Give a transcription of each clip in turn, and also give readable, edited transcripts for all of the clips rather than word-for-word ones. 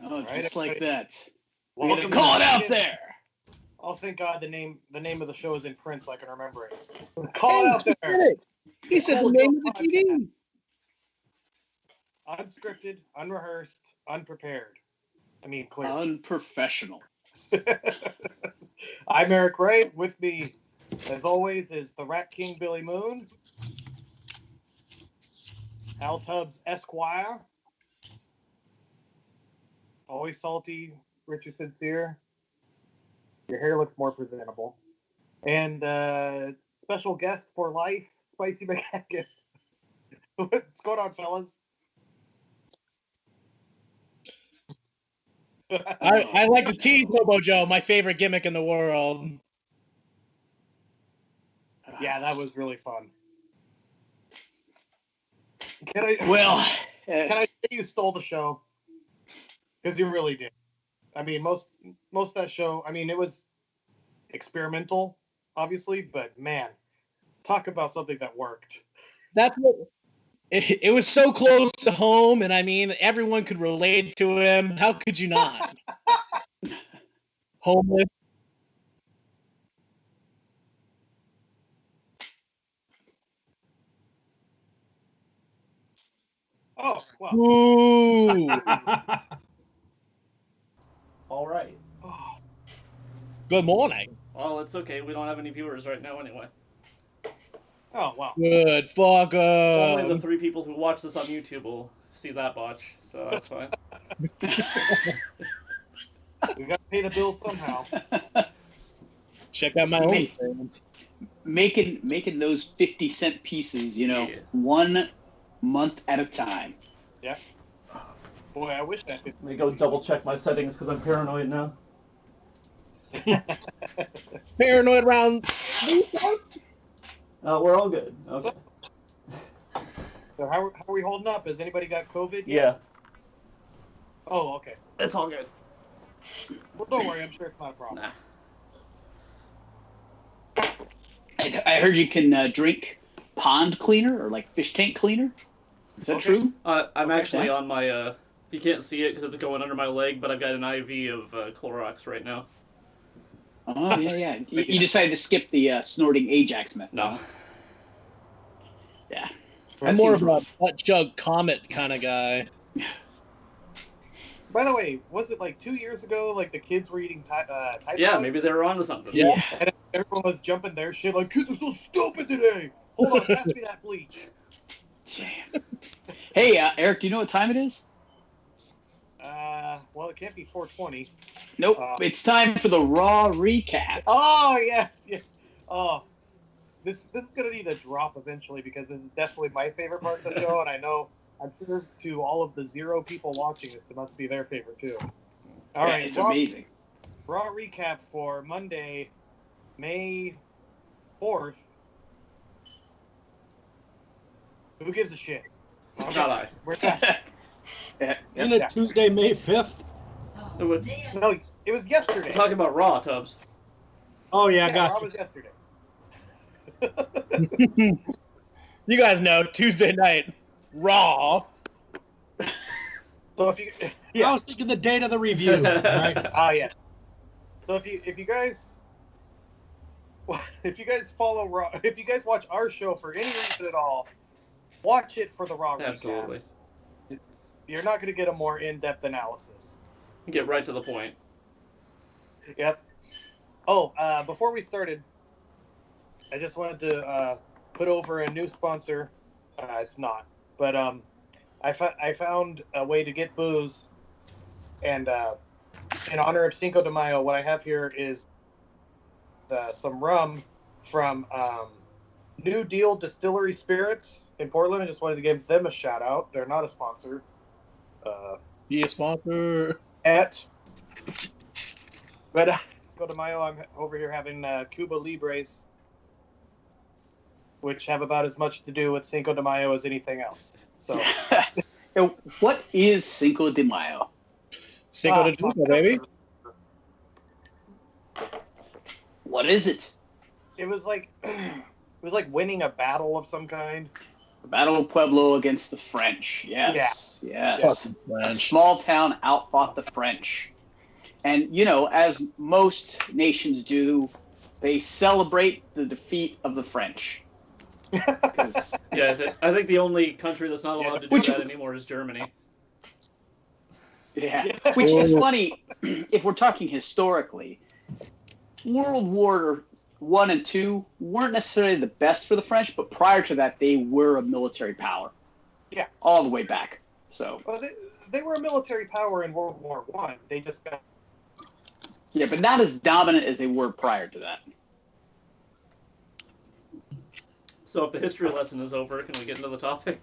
Oh, just like that. We're gonna call it out there. Oh, thank God the name of the show is in print so I can remember it. Call it out there. He said the name of the TV. Unscripted, unrehearsed, unprepared. I mean, clear. Unprofessional. I'm Eric Wright. With me, as always, is the Rat King Billy Moon, Al Tubbs Esquire, always salty, Richard Sincere. Your hair looks more presentable. And special guest for life, Spicy McHaggis. What's going on, fellas? I like to tease Hobo Joe, my favorite gimmick in the world. Yeah, that was really fun. Can I say you stole the show? Because you really did. I mean, most of that show, I mean, it was experimental, obviously, but man, talk about something that worked. That's what it was so close to home, and I mean, everyone could relate to him. How could you not? Homeless. Oh, wow. Ooh. All right. Good morning. Well, it's okay. We don't have any viewers right now anyway. Oh, wow. Good fuck Only the 3 people who watch this on YouTube will see that botch, so that's fine. We got to pay the bill somehow. Check out my OnlyFans. Making those 50-cent pieces, Yeah. 1 month at a time. Yeah. Boy, I wish I could. Let me go double check my settings because I'm paranoid now. Paranoid round. We're all good. Okay. So how are we holding up? Has anybody got COVID yet? Yeah. Oh, okay. It's all good. Well, don't worry. I'm sure it's not a problem. Nah. I heard you can drink pond cleaner or like fish tank cleaner. Is that true? I'm actually on my. You can't see it because it's going under my leg, but I've got an IV of Clorox right now. Oh yeah. You decided to skip the snorting Ajax method. No. Yeah. I'm more of a butt chug comet kind of guy. By the way, was it like 2 years ago? Like the kids were eating Tide Yeah, Pods? maybe they were onto something. Yeah. And everyone was jumping their shit like, kids are so stupid today. Hold on, pass me that bleach. Damn. Hey, Eric, do you know what time it is? Well, it can't be 4:20. Nope. It's time for the Raw recap. Oh yes. Oh, this is gonna need a drop eventually because this is definitely my favorite part of the show, and I'm sure to all of the 0 people watching this, it must be their favorite too. All right, It's amazing. Raw recap for Monday, May 4th. Who gives a shit? Not I. Where's that? Isn't it Tuesday, May 5th? No, it was yesterday. We're talking about Raw, Tubbs. Oh, yeah, I Raw got you. was yesterday. You guys know Tuesday night Raw. So if you, I was thinking the date of the review, right? Oh yeah. So if you guys follow Raw, if you guys watch our show for any reason at all, watch it for the Raw Absolutely. recaps. You're not going to get a more in-depth analysis. Get right to the point. Yep. Oh, before we started, I just wanted to put over a new sponsor. It's not, but I found a way to get booze, and in honor of Cinco de Mayo, what I have here is some rum from New Deal Distillery Spirits in Portland. I just wanted to give them a shout out. They're not a sponsor. Be a sponsor. But Cinco de Mayo, I'm over here having Cuba Libres, which have about as much to do with Cinco de Mayo as anything else. So, What is Cinco de Mayo? Cinco de Mayo, baby. What is it? it was like winning a battle of some kind. The Battle of Pueblo against the French. Yes. Yes. A small town outfought the French. And, you know, as most nations do, they celebrate the defeat of the French. Yeah, I think the only country that's not allowed to do that anymore is Germany. Yeah, which is funny if we're talking historically. World War I and II weren't necessarily the best for the French, but prior to that, they were a military power. Yeah, all the way back. So well, they were a military power in World War I. They just got but not as dominant as they were prior to that. So if the history lesson is over, can we get into the topic?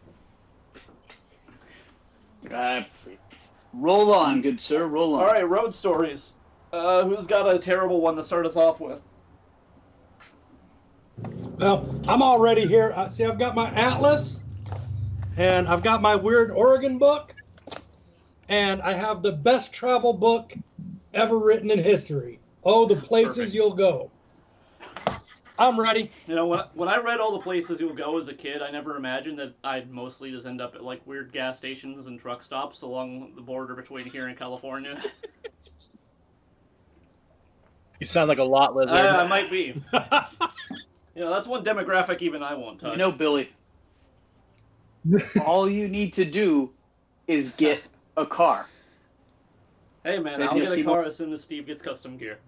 Roll on, good sir. Roll on. All right, road stories. Who's got a terrible one to start us off with? Well, I'm already here. See, I've got my atlas, and I've got my Weird Oregon book, and I have the best travel book ever written in history. Oh, the places you'll go. I'm ready. You know, when I read All the Places You'll Go as a kid, I never imagined that I'd mostly just end up at like weird gas stations and truck stops along the border between here and California. You sound like a lot lizard. I might be. You know, that's one demographic even I won't touch. You know, Billy, all you need to do is get a car. Hey, man, I'll get a car as soon as Steve gets custom gear.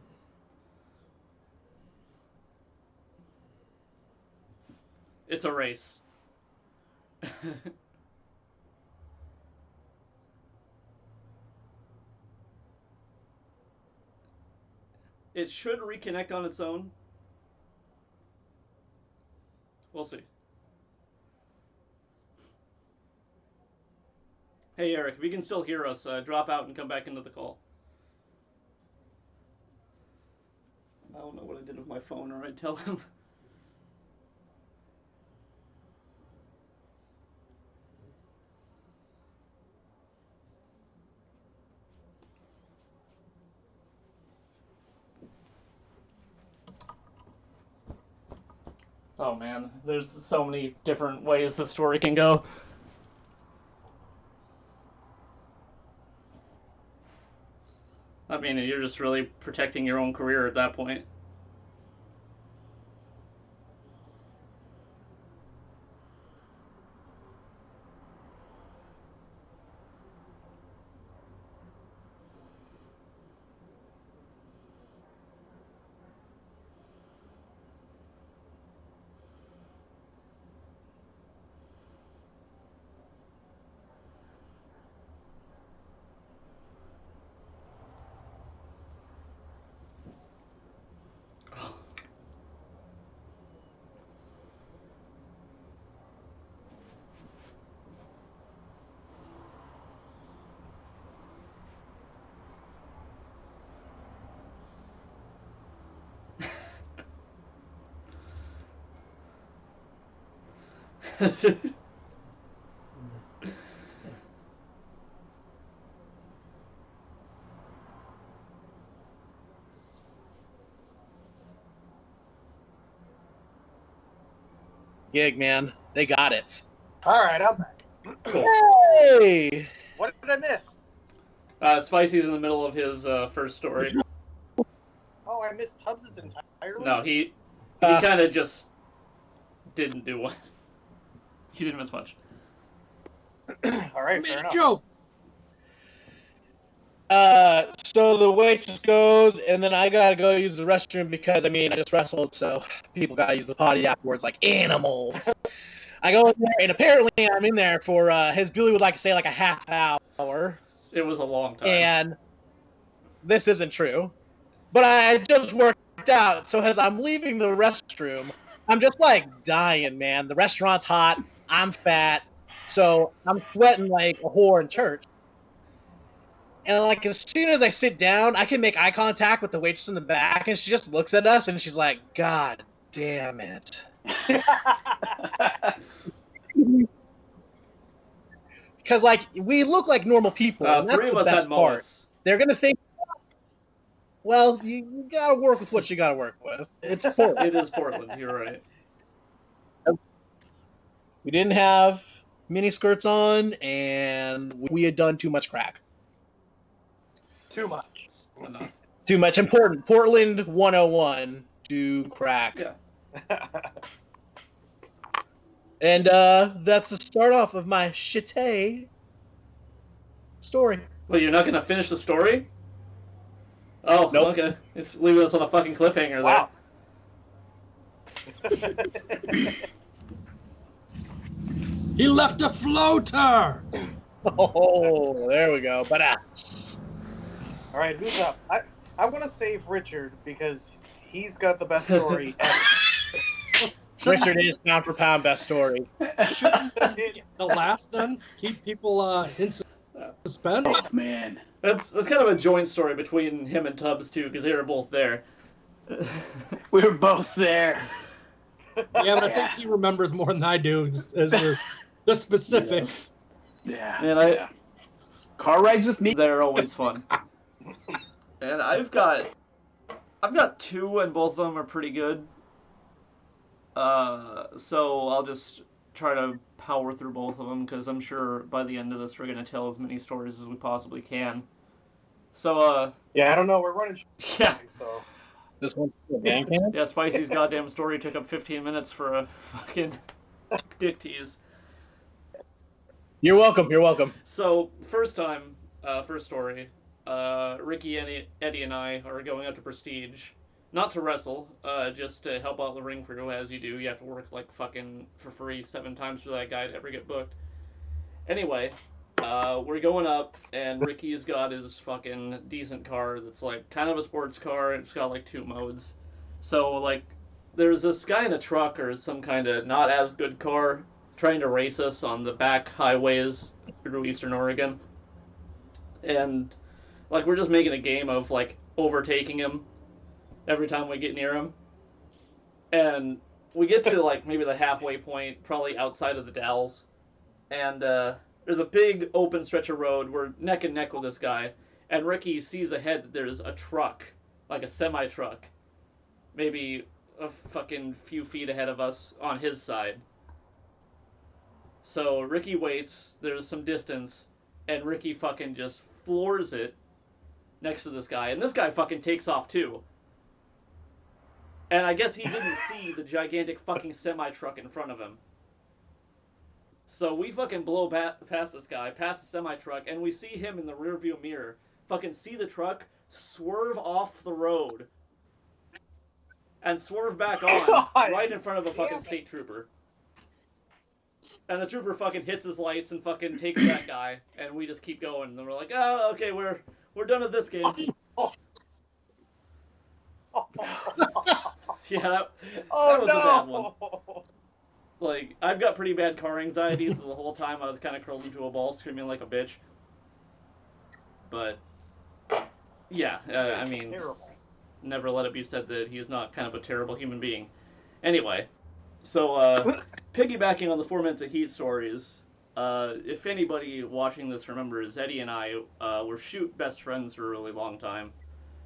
It's a race. It should reconnect on its own. We'll see. Hey, Eric, if you can still hear us, drop out and come back into the call. I don't know what I did with my phone, or I'd tell him. Oh man, there's so many different ways the story can go. I mean, you're just really protecting your own career at that point. Gig, man. They got it. All right, I'm back. Cool. Hey! What did I miss? Spicy's in the middle of his first story. Oh, I missed Tubbs' entirely? No, he kind of just didn't do one. He didn't miss much. All right, fair enough. Joke. So the waitress goes, and then I gotta go use the restroom because, I mean, I just wrestled, so people gotta use the potty afterwards like animal. I go in there, and apparently I'm in there for, his Billy would like to say, like a half hour. It was a long time. And this isn't true. But I just worked out, so as I'm leaving the restroom, I'm just, like, dying, man. The restaurant's hot, I'm fat, so I'm sweating like a whore in church. And, like, as soon as I sit down, I can make eye contact with the waitress in the back, and she just looks at us, and she's like, God damn it. Because, like, we look like normal people, and that's three of the us best had part. mullets. They're going to think, well, you got to work with what you got to work with. It's Portland. It is Portland, you're right. We didn't have mini skirts on, and we had done too much crack. Too much. Enough. Too much. Important. Portland 101. Do crack. Yeah. And that's the start off of my shitty story. Well, you're not going to finish the story? Oh, Nope. Okay. It's leaving us on a fucking cliffhanger Wow. He left a floater. Oh, there we go. But All right, who's up? I want to save Richard because he's got the best story ever. Richard is pound for pound best story. Shouldn't this be the last then? Keep people in suspense? Oh, man. That's kind of a joint story between him and Tubbs, too, because they were both there. We were both there. Yeah, but I think he remembers more than I do as the specifics. Yeah. And Car rides with me. They're always fun. And I've got two, and both of them are pretty good. So I'll just try to power through both of them, because I'm sure by the end of this we're going to tell as many stories as we possibly can. So, Yeah, I don't know. We're running. yeah. So. This one's a gang can? Yeah, Spicy's goddamn story took up 15 minutes for a fucking dick tease. You're welcome. You're welcome. So, first story, Ricky, Eddie, and I are going up to Prestige. Not to wrestle, just to help out the ring crew, as you do. You have to work, like, fucking for free 7 times for that guy to ever get booked. Anyway, we're going up, and Ricky's got his fucking decent car that's, like, kind of a sports car, and it's got, like, 2 modes. So, like, there's this guy in a truck or some kind of not as good car trying to race us on the back highways through Eastern Oregon. And, like, we're just making a game of, like, overtaking him every time we get near him. And we get to, like, maybe the halfway point, probably outside of the Dalles. And, there's a big open stretch of road. We're neck and neck with this guy. And Ricky sees ahead that there's a truck, like a semi-truck, maybe a fucking few feet ahead of us on his side. So Ricky waits, there's some distance, and Ricky fucking just floors it next to this guy. And this guy fucking takes off too. And I guess he didn't see the gigantic fucking semi-truck in front of him. So we fucking blow past this guy, past the semi-truck, and we see him in the rearview mirror. Fucking see the truck swerve off the road. And swerve back on, right in front of a fucking state trooper. And the trooper fucking hits his lights and fucking takes that guy, and we just keep going. And then we're like, oh, okay, we're done with this game. Yeah, that was a bad one. Like, I've got pretty bad car anxiety, so the whole time I was kind of curled into a ball, screaming like a bitch. But, yeah, I mean, Terrible. Never let it be said that he is not kind of a terrible human being. Anyway, so, piggybacking on the 4 minutes of heat stories, if anybody watching this remembers, Eddie and I were shoot best friends for a really long time.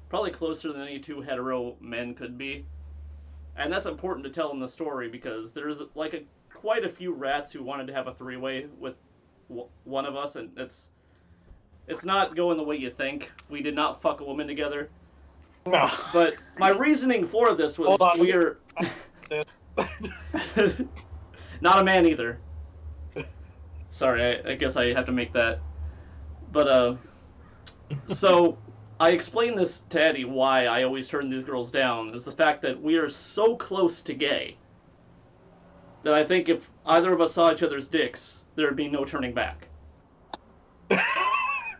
Probably closer than any 2 hetero men could be. And that's important to tell in the story because there's like quite a few rats who wanted to have a 3-way with one of us, and it's not going the way you think. We did not fuck a woman together. No. But my reasoning for this was we are not a man either. Sorry, I guess I have to make that. But so I explained this to Eddie why I always turn these girls down, is the fact that we are so close to gay that I think if either of us saw each other's dicks, there would be no turning back.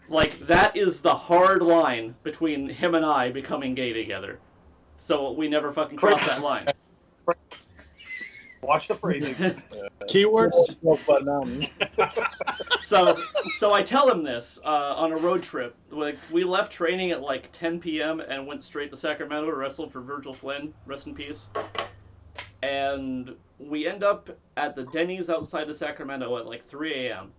Like, that is the hard line between him and I becoming gay together. So we never fucking cross that line. Watch the phrasing. Keywords. So I tell him this on a road trip. Like, we left training at like 10 p.m. and went straight to Sacramento to wrestle for Virgil Flynn, rest in peace. And we end up at the Denny's outside of Sacramento at like 3 a.m.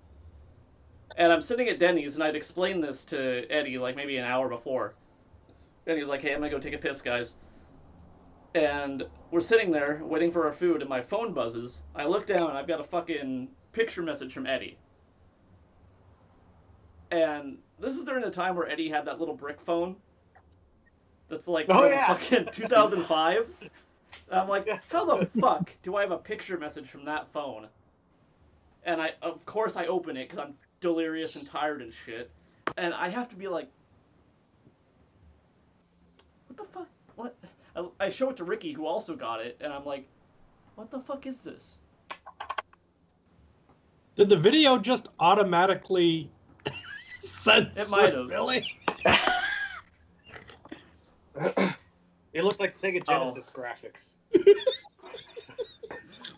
And I'm sitting at Denny's, and I'd explained this to Eddie like maybe an hour before. And he's like, hey, I'm gonna go take a piss, guys. And we're sitting there waiting for our food, and my phone buzzes. I look down, and I've got a fucking picture message from Eddie. And this is during the time where Eddie had that little brick phone. That's like fucking 2005. I'm like, how the fuck do I have a picture message from that phone? And of course I open it because I'm delirious and tired and shit. And I have to be like, what the fuck? What? I show it to Ricky, who also got it, and I'm like, what the fuck is this? Did the video just automatically censor It might have. Billy? It looked like Sega Genesis graphics.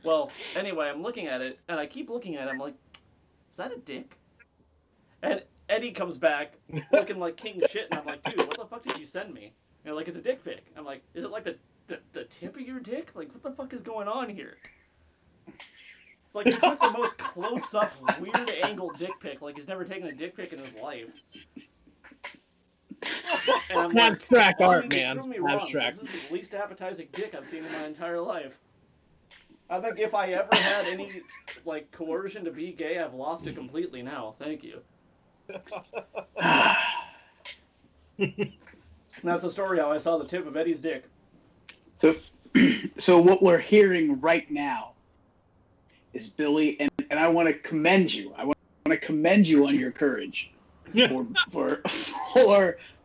Well, anyway, I'm looking at it, and I keep looking at it. I'm like, is that a dick? And Eddie comes back looking like king shit, and I'm like, dude, what the fuck did you send me? And they're like, it's a dick pic. I'm like, is it like the tip of your dick? Like, what the fuck is going on here? It's like he took the most close-up, weird angle dick pic. Like he's never taken a dick pic in his life. And I'm like, abstract art, man. Abstract. This is the least appetizing dick I've seen in my entire life. I think if I ever had any like coercion to be gay, I've lost it completely now. Thank you. That's a story how I saw the tip of Eddie's dick. So what we're hearing right now is Billy, and I want to commend you. I want to commend you on your courage for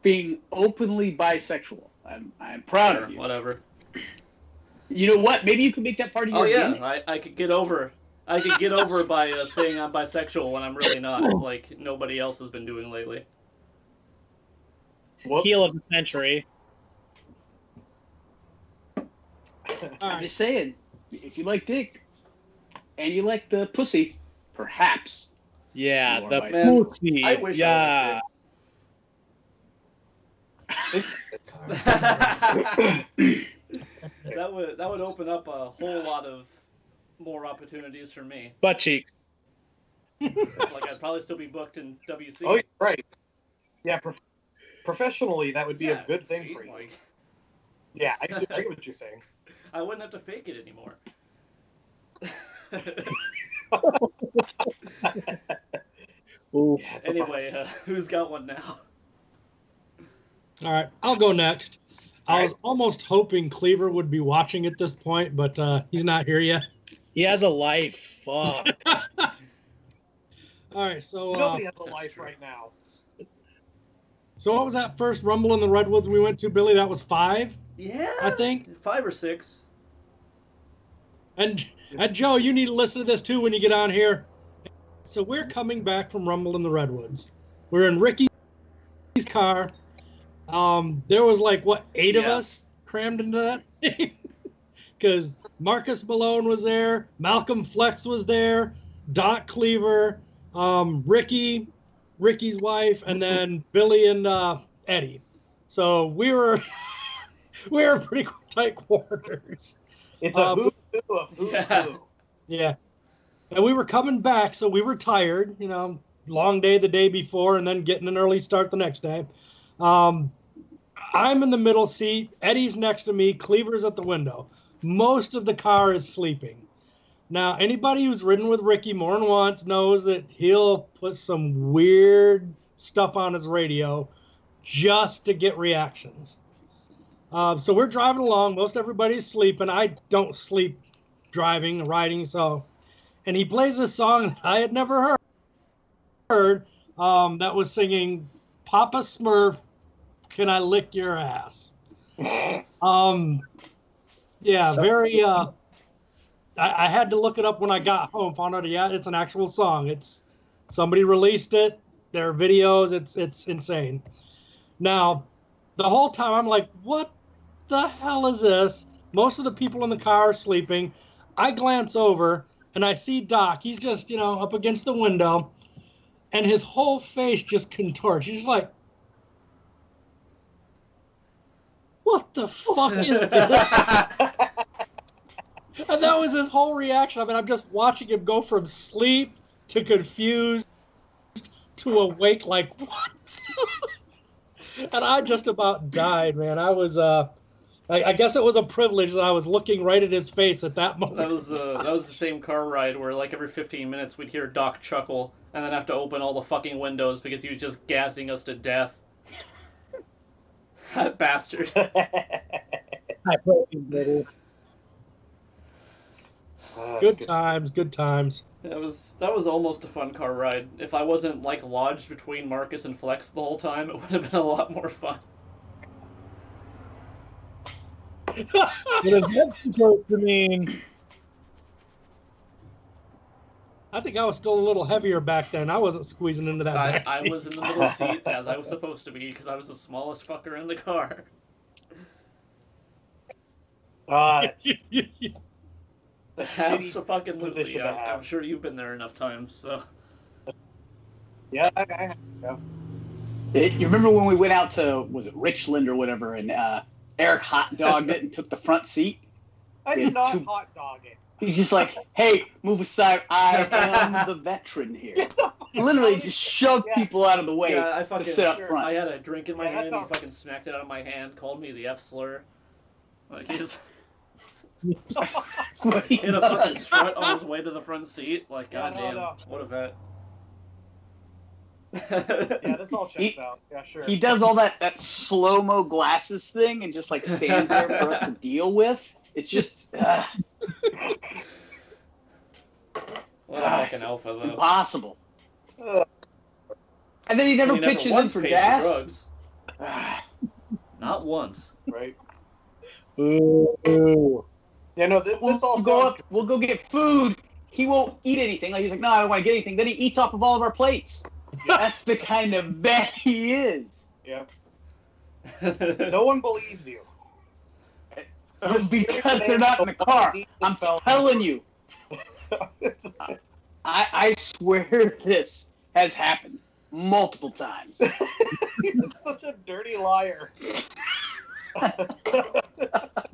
being openly bisexual. I'm proud of you. Whatever. You know what? Maybe you can make that part of your gimmick. I could get over. I could get over by saying I'm bisexual when I'm really not, like nobody else has been doing lately. Heel of the century. I'm just saying, if you like dick and you like the pussy, perhaps. Yeah, the pussy. I wish yeah. That would open up a whole lot of more opportunities for me. Butt cheeks. Like I'd probably still be booked in WC. Oh, right. Yeah, professionally, that would be a good thing for you. Like, yeah, I get what you're saying. I wouldn't have to fake it anymore. Anyway, who's got one now? All right, I'll go next. I was almost hoping Cleaver would be watching at this point, but he's not here yet. He has a life. Fuck. All right, so nobody has a life right now. So what was that first Rumble in the Redwoods we went to, Billy? That was 5? Yeah, I think 5 or 6. And Joe, you need to listen to this too when you get on here. So we're coming back from Rumble in the Redwoods. We're in Ricky's car. There was like, 8 of us crammed into that thing? Because Marcus Malone was there, Malcolm Flex was there, Doc Cleaver, Ricky's wife, and then Billy and Eddie. So we were pretty tight quarters. It's a who's who. Yeah. And we were coming back, so we were tired, long day the day before and then getting an early start the next day. I'm in the middle seat. Eddie's next to me. Cleaver's at the window. Most of the car is sleeping. Now, anybody who's ridden with Ricky more than once knows that he'll put some weird stuff on his radio just to get reactions. So we're driving along. Most everybody's sleeping. I don't sleep driving, riding, and he plays this song I had never heard that was singing Papa Smurf, Can I Lick Your Ass? Very I had to look it up when I got home, found out it's an actual song. Somebody released it, there are videos, it's insane. Now, the whole time I'm like, what the hell is this? Most of the people in the car are sleeping. I glance over and I see Doc. He's just, up against the window, and his whole face just contorts. He's just like, what the fuck is this? And that was his whole reaction. I mean, I'm just watching him go from sleep to confused to awake, like, what? And I just about died, man. I was, I guess it was a privilege that I was looking right at his face at that moment. That was the same car ride where like every 15 minutes we'd hear Doc chuckle and then have to open all the fucking windows because he was just gassing us to death. That bastard. High protein, baby. Good times, good times. That was almost a fun car ride. If I wasn't like lodged between Marcus and Flex the whole time, it would have been a lot more fun. But is that supposed to mean? I think I was still a little heavier back then. I wasn't squeezing into that back I seat. was in the middle seat as I was supposed to be because I was the smallest fucker in the car. Absolutely. I'm sure you've been there enough times. So. Yeah, I have. You remember when we went out to, was it Richland or whatever, and Eric hot dogged it and took the front seat? I did not hot dog it. He's just like, hey, move aside. I am the veteran here. Literally just shoved people out of the way to sit up front. I had a drink in my hand. He fucking smacked it out of my hand, called me the F slur. Like, he's... in a fucking strut on his way to the front seat. Like, goddamn, what a vet. Yeah, this all checks out. Yeah, sure. He does all that slow-mo glasses thing and just like stands there for us to deal with. It's just what a fucking alpha, though. Impossible. And then he never pitches in for gas. Not once. Right. Ooh. Yeah, no, this all go up. We'll go get food. He won't eat anything. Like he's like, no, I don't want to get anything. Then he eats off of all of our plates. That's the kind of vet he is. Yeah. No one believes you. Because they're not in the car. I'm telling you. I swear this has happened multiple times. He's such a dirty liar.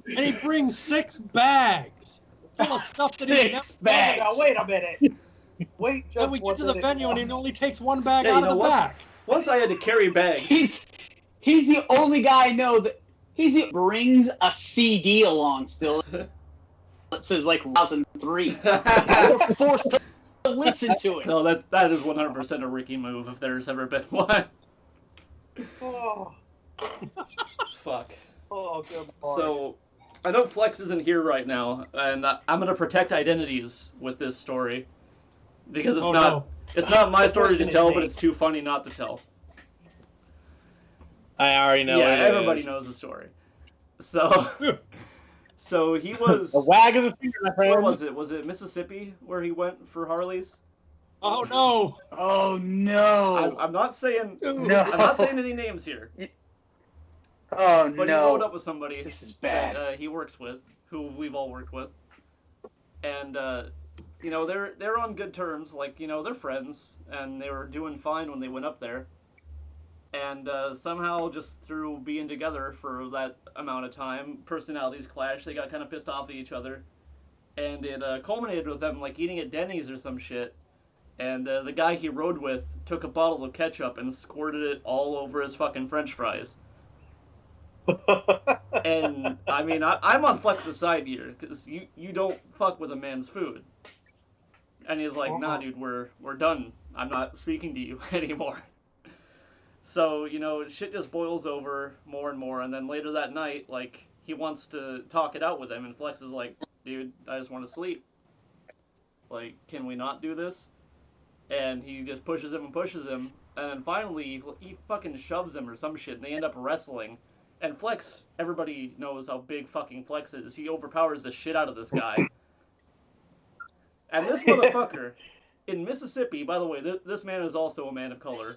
And he brings 6 bags full of stuff that he never bags. Now, wait a minute. Wait, then we get to the venue and he only takes 1 bag out of the back. Once I had to carry bags. He's the only guy I know that brings a CD along still. It says like 2003. We're forced to listen to it. No, that is 100% a Ricky move if there's ever been one. Oh. Fuck. Oh, good boy. So, I know Flex isn't here right now, and I'm gonna protect identities with this story because it's not my story to tell, but it's too funny not to tell. I already know. Yeah, everybody knows the story. So he was a wag of the finger, my friend. Where was it? Was it Mississippi where he went for Harleys? Oh no! Oh no! I'm not saying. No. I'm not saying any names here. Oh but no! He rode up with somebody. This is bad. That, he works with, who we've all worked with, and you know they're on good terms. Like they're friends, and they were doing fine when they went up there. And somehow, just through being together for that amount of time, personalities clashed. They got kind of pissed off at each other, and it culminated with them like eating at Denny's or some shit. And the guy he rode with took a bottle of ketchup and squirted it all over his fucking French fries. And I mean, I'm on Flex's side here because you don't fuck with a man's food. And he's like, nah, dude, we're done. I'm not speaking to you anymore. So, shit just boils over more and more, and then later that night, like, he wants to talk it out with him, and Flex is like, dude, I just want to sleep. Like, can we not do this? And he just pushes him, and then finally, he fucking shoves him or some shit, and they end up wrestling. And Flex, everybody knows how big fucking Flex is. He overpowers the shit out of this guy. And this motherfucker, in Mississippi, by the way, this man is also a man of color.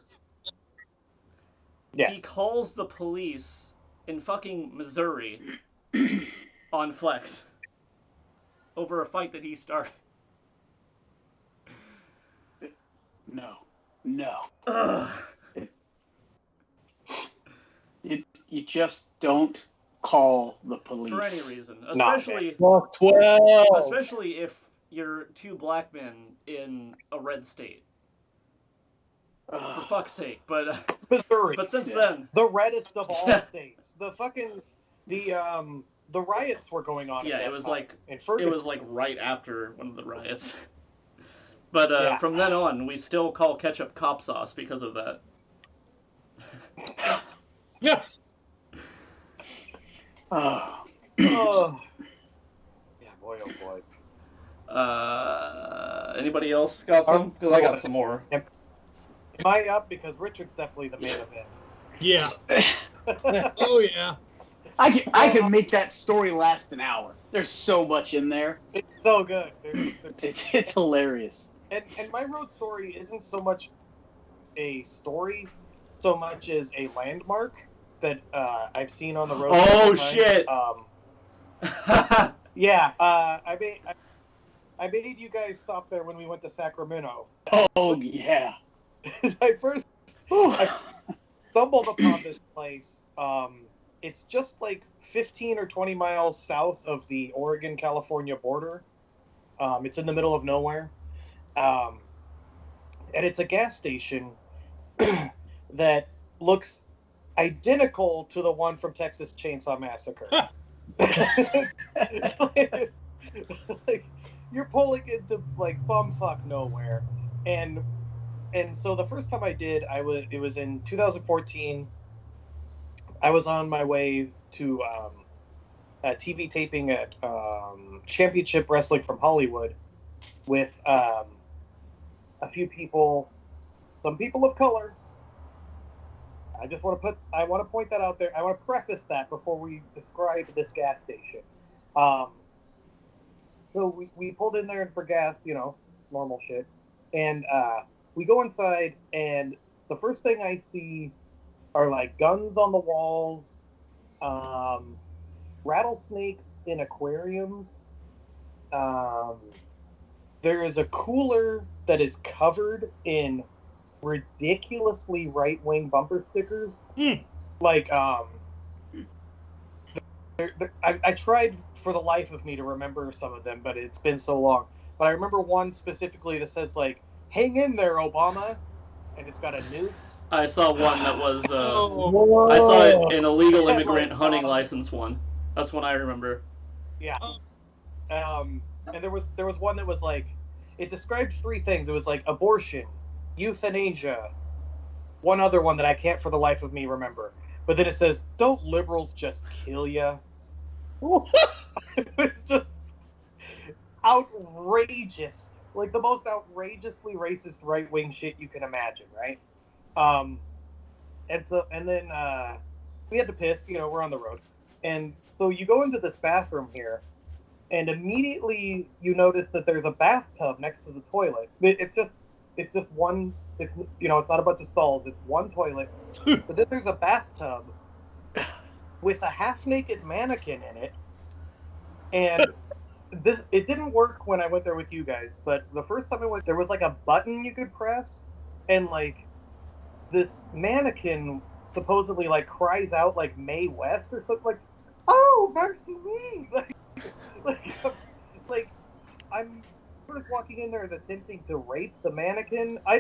Yes. He calls the police in fucking Missouri on Flex over a fight that he started. No. You just don't call the police. For any reason. Especially if you're 2 black men in a red state. For fuck's sake, but Missouri. But since then, the reddest of all states. The fucking The riots were going on. Yeah, it was like in Ferguson. It was like right after one of the riots. But from then on, we still call ketchup cop sauce because of that. Yes. Oh. Yeah, boy, oh boy. Anybody else got some? Because I got some more. Am I up? Because Richard's definitely the main event. Yeah. Oh yeah. I could make that story last an hour. There's so much in there. It's so good. It's hilarious. And my road story isn't so much a story, so much as a landmark that I've seen on the road. Oh shit! Yeah. I made you guys stop there when we went to Sacramento. Oh yeah. I stumbled upon this place. It's just like 15 or 20 miles south of the Oregon-California border. It's in the middle of nowhere. And it's a gas station that looks identical to the one from Texas Chainsaw Massacre. Like, you're pulling into like bumfuck nowhere. And so the first time I did, it was in 2014. I was on my way to a TV taping at Championship Wrestling from Hollywood with a few people, some people of color. I want to point that out there. I want to preface that before we describe this gas station. So we pulled in there for gas, normal shit. And we go inside, and the first thing I see are like guns on the walls, rattlesnakes in aquariums. There is a cooler that is covered in ridiculously right-wing bumper stickers. Like, I tried for the life of me to remember some of them, but it's been so long. But I remember one specifically that says, like, "Hang in there, Obama," and it's got a noose. I saw one that was, I saw it, an illegal immigrant hunting license one. That's one I remember. Yeah. And there was one that was like, it described three things. It was like abortion, euthanasia, one other one that I can't for the life of me remember. But then it says, "Don't liberals just kill ya?" It's just outrageous. Like the most outrageously racist right-wing shit you can imagine, right? And then we had to piss, we're on the road. And so you go into this bathroom here, and immediately you notice that there's a bathtub next to the toilet. It's just one, it's not a bunch of stalls, it's one toilet. But then there's a bathtub with a half-naked mannequin in it. And it didn't work when I went there with you guys, but the first time I went, there was like a button you could press, and like this mannequin supposedly like cries out like Mae West or something, like, "Oh, mercy me!" Like I'm sort of walking in there as attempting to rape the mannequin. I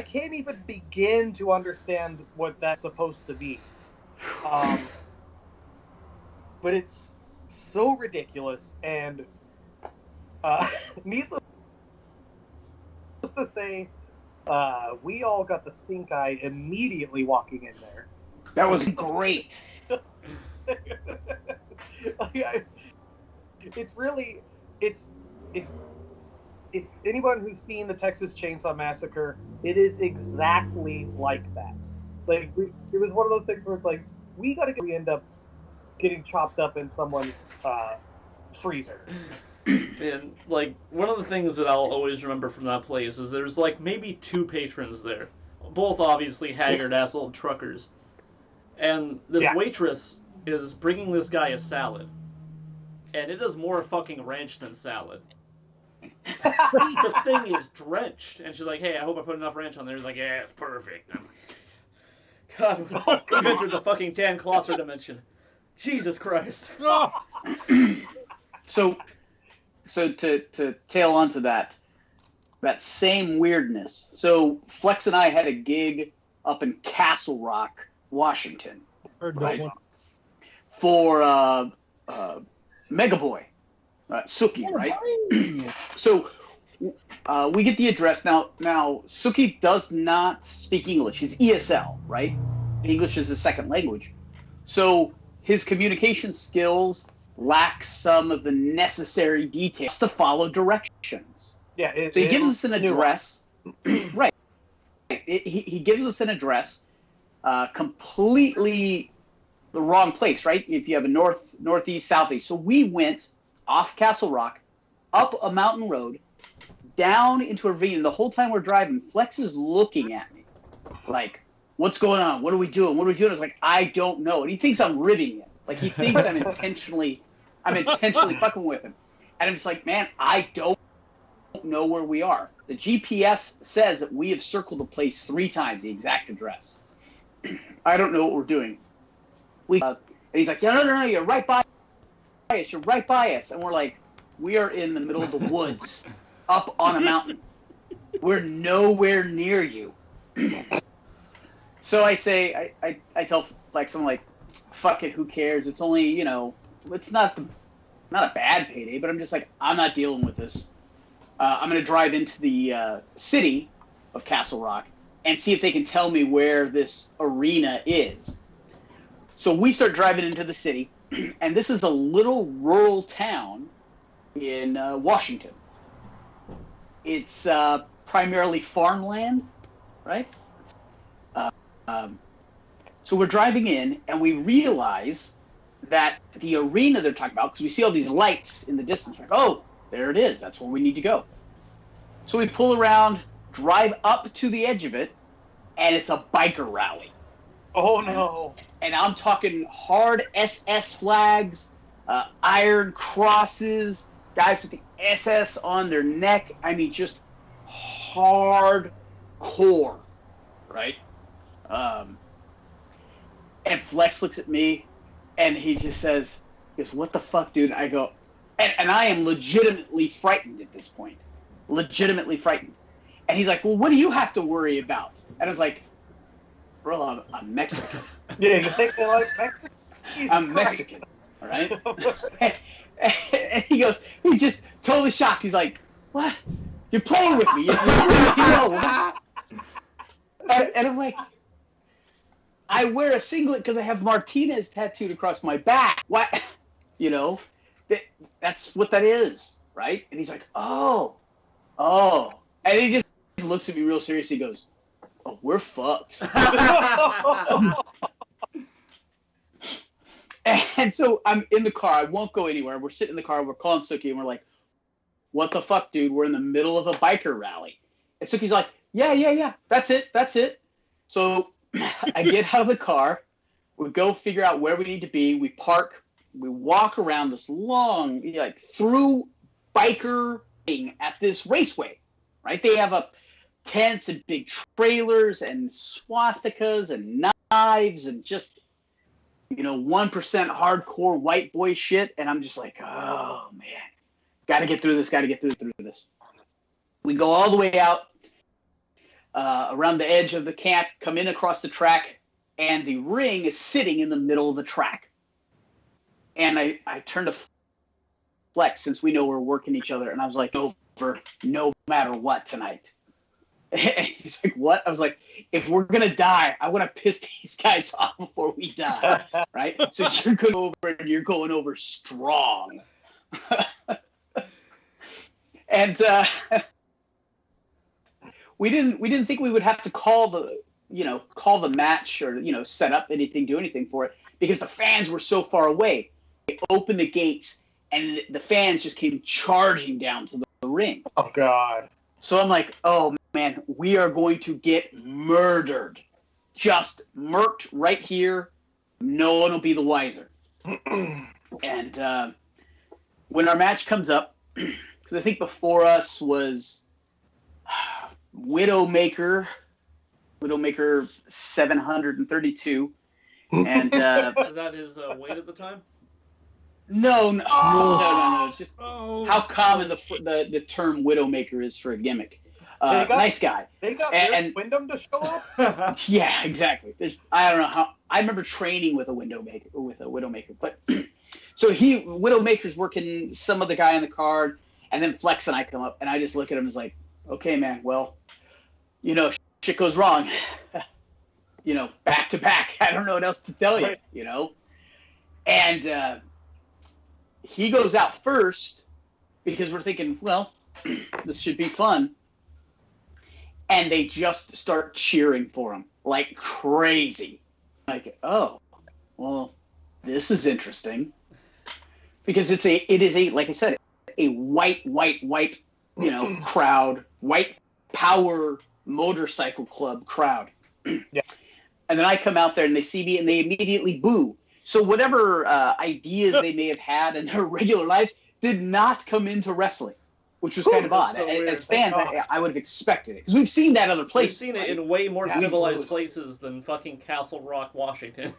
can't even begin to understand what that's supposed to be. But it's so ridiculous, and needless to say, we all got the stink eye immediately walking in there. That was great. It's if anyone who's seen the Texas Chainsaw Massacre, it is exactly like that. Like it was one of those things where it's like, we end up getting chopped up in someone's freezer. And like one of the things that I'll always remember from that place is there's like maybe two patrons there, both obviously haggard-ass old truckers, and this waitress is bringing this guy a salad, and it is more fucking ranch than salad. The thing is drenched, and she's like, "Hey, I hope I put enough ranch on there." He's like, "Yeah, it's perfect." God, we've entered the fucking Dan Closser dimension. Jesus Christ. So to tail onto that same weirdness. So Flex and I had a gig up in Castle Rock, Washington. Heard this one. for Mega Boy, Suki, right? So we get the address. Now Suki does not speak English. He's ESL, right? English is his second language. So his communication skills lack some of the necessary details to follow directions. Yeah. So he gives us an address. Right. He gives us an address, completely the wrong place, right? If you have a northeast, southeast. So we went off Castle Rock, up a mountain road, down into a ravine. The whole time we're driving, Flex is looking at me like, what's going on? What are we doing? What are we doing? I was like, I don't know. And he thinks I'm ribbing it. Like, he thinks I'm intentionally fucking with him. And I'm just like, man, I don't know where we are. The GPS says that we have circled the place 3 times, the exact address. I don't know what we're doing. And he's like, no, you're right by us. You're right by us. And we're like, we are in the middle of the woods, up on a mountain. We're nowhere near you. So I say, I tell Flex, I'm like, fuck it, who cares? It's only, it's not a bad payday, but I'm just like, I'm not dealing with this. I'm going to drive into the city of Castle Rock and see if they can tell me where this arena is. So we start driving into the city, and this is a little rural town in Washington. It's primarily farmland, right? So we're driving in, and we realize that the arena they're talking about, because we see all these lights in the distance, like, oh, there it is. That's where we need to go. So we pull around, drive up to the edge of it, and it's a biker rally. Oh, no. And I'm talking hard SS flags, iron crosses, guys with the SS on their neck. I mean, just hardcore, right? And Flex looks at me, and he just says, what the fuck, dude? I go, and I am legitimately frightened at this point. Legitimately frightened. And he's like, well, what do you have to worry about? And I was like, bro, I'm Mexican. Yeah, you think they like Mexican? I'm Mexican, all right? And he just totally shocked. He's like, what? You're playing with me. You know what? And I'm like, I wear a singlet because I have Martinez tattooed across my back. What? That's what that is, right? And he's like, oh. And he just looks at me real serious. He goes, oh, we're fucked. And so I'm in the car. I won't go anywhere. We're sitting in the car. We're calling Suki, and we're like, what the fuck, dude? We're in the middle of a biker rally. And Suki's like, yeah. That's it. So I get out of the car. We go figure out where we need to be. We park. We walk around this long, through biker thing at this raceway, right? They have tents and big trailers and swastikas and knives and just, 1% hardcore white boy shit. And I'm just like, oh, man, got to get through this. We go all the way out around the edge of the camp, come in across the track, and the ring is sitting in the middle of the track. And I turned to Flex, since we know we're working each other, and I was like, over no matter what tonight. And he's like, what? I was like, if we're going to die, I want to piss these guys off before we die, right? So you're going over, and you're going over strong. And we didn't think we would have to call the match or, set up anything, do anything for it, because the fans were so far away. They opened the gates, and the fans just came charging down to the ring. Oh, God. So I'm like, oh, man, we are going to get murdered. Just murked right here. No one will be the wiser. And when our match comes up, because I think before us was Widowmaker 732. And is that his weight at the time? No. Just how common the term Widowmaker is for a gimmick. Nice guy. They got and Wyndham to show up. Yeah, exactly. I don't know how. I remember training with a Widowmaker, but so Widowmaker's working some other guy on the card, and then Flex and I come up, and I just look at him as like, okay, man, well, shit goes wrong. Back to back. I don't know what else to tell you. And he goes out first because we're thinking, well, this should be fun. And they just start cheering for him like crazy. Like, oh, well, this is interesting. Because it is a, like I said, a white, crowd, white power motorcycle club crowd. Yeah. And then I come out there and they see me and they immediately boo. So whatever ideas they may have had in their regular lives did not come into wrestling, which was kind of odd. So as fans, I would have expected it because we've seen that other places. We've seen it in way more civilized places than fucking Castle Rock, Washington.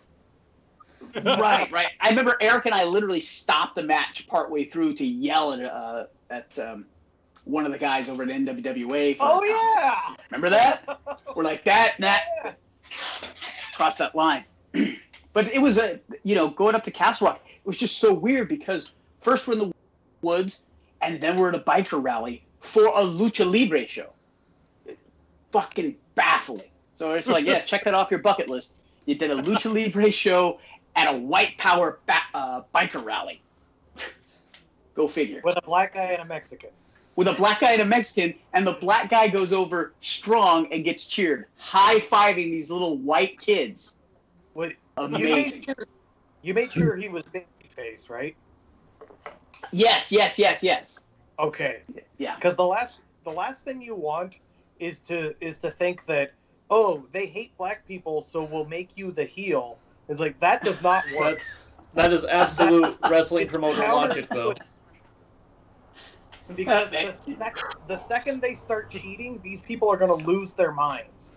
Right. I remember Eric and I literally stopped the match partway through to yell at one of the guys over at NWWA. Oh yeah, remember that? We're like that. Cross that line. But it was going up to Castle Rock. It was just so weird because first we're in the woods and then we're at a biker rally for a lucha libre show. Fucking baffling. So it's like, yeah, check that off your bucket list. You did a lucha libre show at a white power biker rally. Go figure. With a black guy and a Mexican. With a black guy and a Mexican, and the black guy goes over strong and gets cheered, high-fiving these little white kids. Wait, amazing. You made sure he was babyface, right? Yes. Okay. Yeah. Because the last thing you want is to think that, oh, they hate black people, so we'll make you the heel. It's like that does not work. That is absolute wrestling promoter logic, though. Because the second they start cheating, these people are going to lose their minds.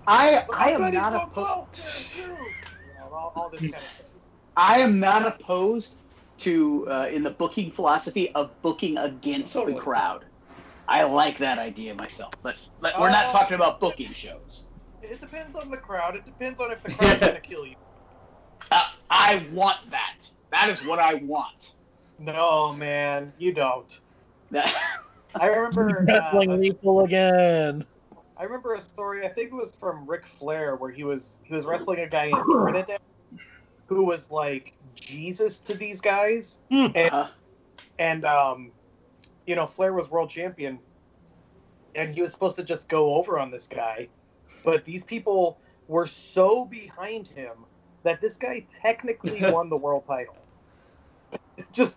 I am not opposed. All this kind of stuff. I am not opposed to in the booking philosophy of booking against the crowd. I like that idea myself, but we're not talking about booking shows. It depends on the crowd. It depends on if the crowd's going to kill you. I want that. That is what I want. No, man, you don't. I remember wrestling lethal again. I remember a story. I think it was from Ric Flair, where he was wrestling a guy in Trinidad who was like Jesus to these guys, and Flair was world champion, and he was supposed to just go over on this guy, but these people were so behind him that this guy technically won the world title. Just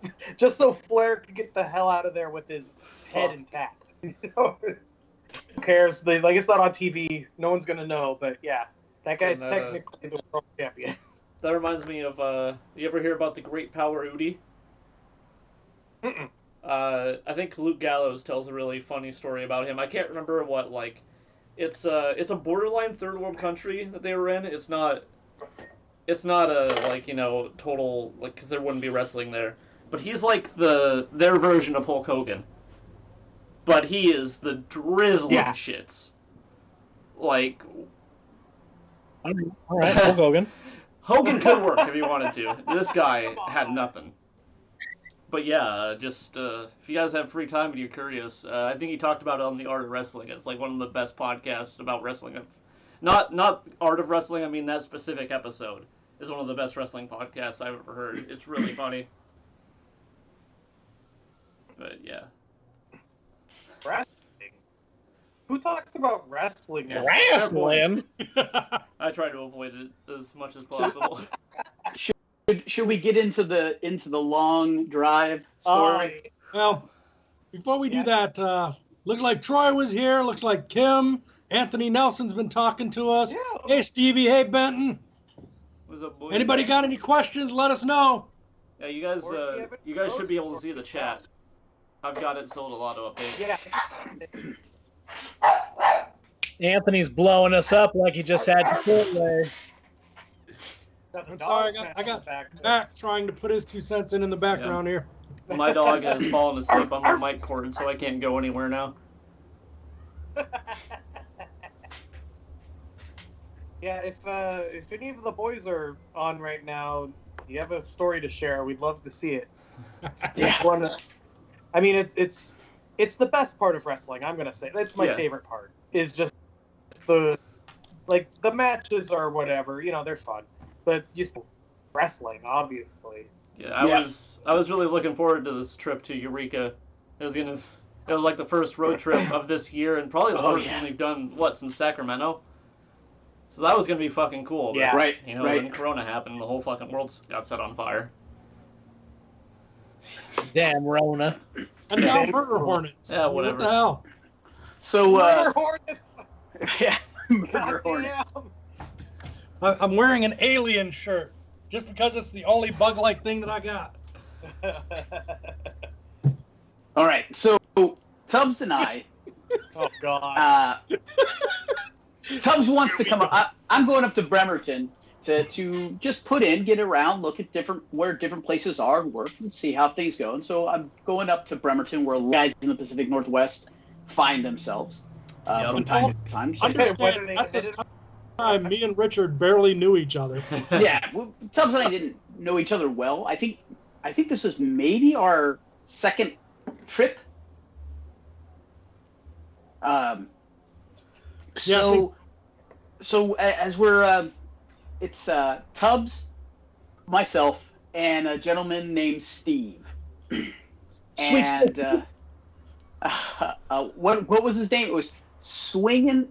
so Flair could get the hell out of there with his head intact. Who cares? It's not on TV. No one's gonna know. But yeah, that guy's technically the world champion. That reminds me of. You ever hear about the Great Power Udi? Mm-mm. I think Luke Gallows tells a really funny story about him. I can't remember what It's a borderline third world country that they were in. It's not a total because there wouldn't be wrestling there. But he's like their version of Hulk Hogan. But he is the drizzling shits. All right, Hulk Hogan. Hogan could work if he wanted to. This guy had nothing. But yeah, just if you guys have free time and you're curious, I think he talked about it on The Art of Wrestling. It's like one of the best podcasts about wrestling. Not Art of Wrestling, I mean that specific episode is one of the best wrestling podcasts I've ever heard. It's really funny. But yeah. Wrestling? Who talks about wrestling? Yeah. Wrestling? I try to avoid it as much as possible. Should we get into the long drive story? Well, before we do that, looks like Troy was here. Looks like Kim, Anthony Nelson's been talking to us. Yeah. Hey, Stevie. Hey, Benton. What's up, boys? Anybody got any questions? Let us know. Yeah, you guys should be able to see the chat. I've got it sold a lot of updates. Yeah. Anthony's blowing us up like he just had Chipotle. I'm sorry, I got Matt trying to put his 2 cents in the background here. My dog has fallen asleep on my mic cord, so I can't go anywhere now. Yeah, if any of the boys are on right now, you have a story to share. We'd love to see it. Yeah. I mean, it's the best part of wrestling. I'm gonna say that's my favorite part. Is just the matches or whatever. You know, they're fun, but just wrestling, obviously. Yeah, I was really looking forward to this trip to Eureka. It was like the first road trip of this year, and probably the first one we've done since Sacramento. So that was gonna be fucking cool. Yeah, but, then Corona happened, and the whole fucking world got set on fire. Damn Rona. And now murder hornets. Yeah, whatever. What the hell? So, murder hornets. Yeah, murder hornets. I'm wearing an alien shirt just because it's the only bug-like thing that I got. All right, so Tubbs and I. Oh God. Tubbs wants to come up. I'm going up to Bremerton to just get around, look at where different places are, work, and see how things go. And so I'm going up to Bremerton, where guys in the Pacific Northwest find themselves from time to time. So Understand, at this time, me and Richard barely knew each other. Yeah, well, Tubbs and I didn't know each other well. I think this is maybe our second trip. So as we're, it's Tubbs, myself, and a gentleman named Steve. And what was his name? It was Swinging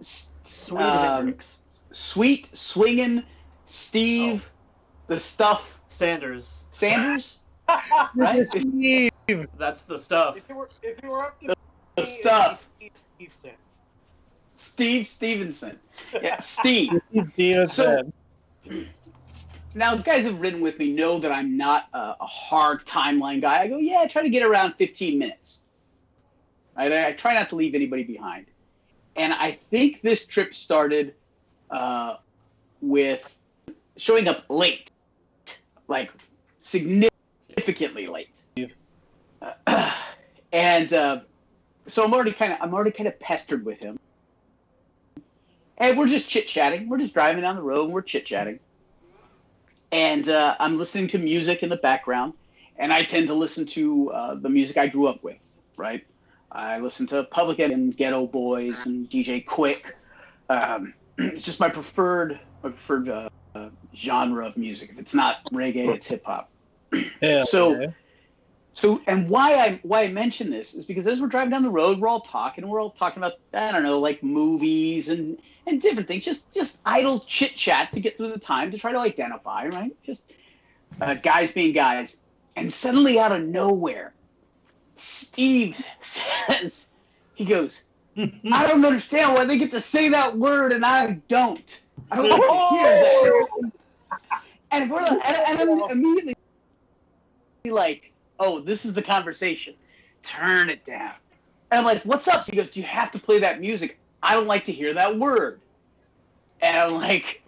Sweet Swinging Steve, the stuff Sanders. Right? Steve. That's the stuff. If you were up to The stuff. Steve Stevenson. Yeah, Steve. Stevenson. So, now, guys who've ridden with me know that I'm not a hard timeline guy. I go, I try to get around 15 minutes. I try not to leave anybody behind. And I think this trip started with showing up late, like significantly late. And so I'm already kind of pestered with him. And we're just chit-chatting. We're just driving down the road and we're chit-chatting. And I'm listening to music in the background. And I tend to listen to the music I grew up with, right? I listen to Public Enemy and Ghetto Boys and DJ Quick. It's just my preferred genre of music. If it's not reggae, it's hip-hop. Yeah, So, and why I mention this is because as we're driving down the road, we're all talking about, I don't know, like movies and different things, just idle chit chat to get through the time to try to identify, right? Just guys being guys. And suddenly out of nowhere, Steve says, he goes, I don't understand why they get to say that word and I don't. I don't like to hear that. And I'm immediately like, oh, this is the conversation. Turn it down. And I'm like, what's up? So he goes, do you have to play that music? I don't like to hear that word. And I'm like,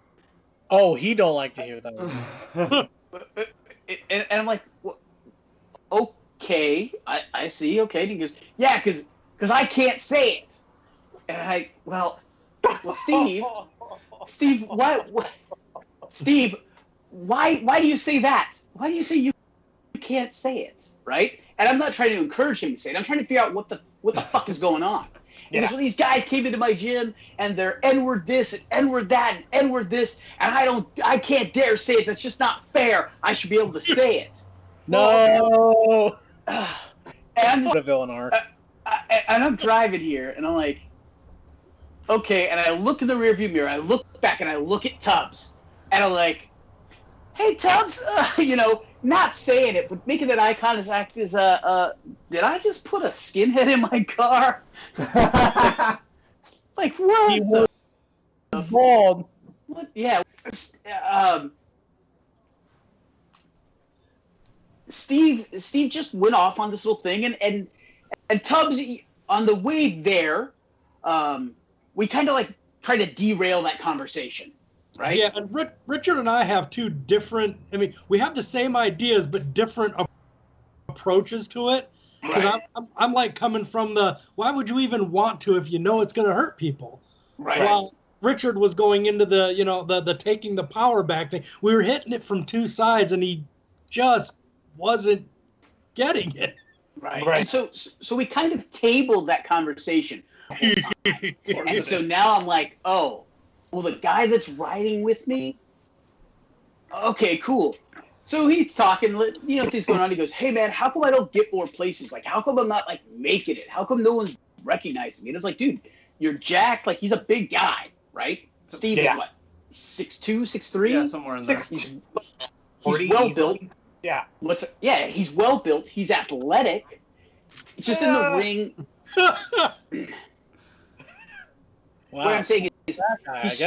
oh, he don't like to hear that word. And I'm like, well, okay, I see. Okay. And he goes, yeah, because I can't say it. And well, Steve, Steve, why do you say that? Why do you say you can't say it, right? And I'm not trying to encourage him to say it. I'm trying to figure out what the fuck is going on. Because when these guys came into my gym and they're N-word this and N-word that and N-word this, and I can't dare say it. That's just not fair. I should be able to say it. No. And I'm just, a villain arc. And I'm driving here, and I'm like, okay. And I look in the rearview mirror. I look back, and I look at Tubbs, and I'm like, hey, Tubbs, not saying it, but making that eye contact is, did I just put a skinhead in my car? Like, what? He was bald. What? Yeah. Steve just went off on this little thing, and Tubbs, on the way there, we kind of like tried to derail that conversation. Right? Yeah, and Richard and I have two different, we have the same ideas, but different approaches to it. Because I'm like coming from why would you even want to if you know it's going to hurt people? Right. While Richard was going into the taking the power back thing. We were hitting it from two sides, and he just wasn't getting it. Right. And so we kind of tabled that conversation. And so now I'm like, oh, well, the guy that's riding with me, okay, cool. So he's talking, things going on. He goes, hey, man, how come I don't get more places? Like, how come I'm not, like, making it? How come no one's recognizing me? And it's like, dude, you're jacked. Like, he's a big guy, right? Steve is what, 6'2", 6'3"? Yeah, somewhere in there. He's well-built. Yeah. He's well-built. He's athletic. It's just in the ring. Wow. What I'm saying is he's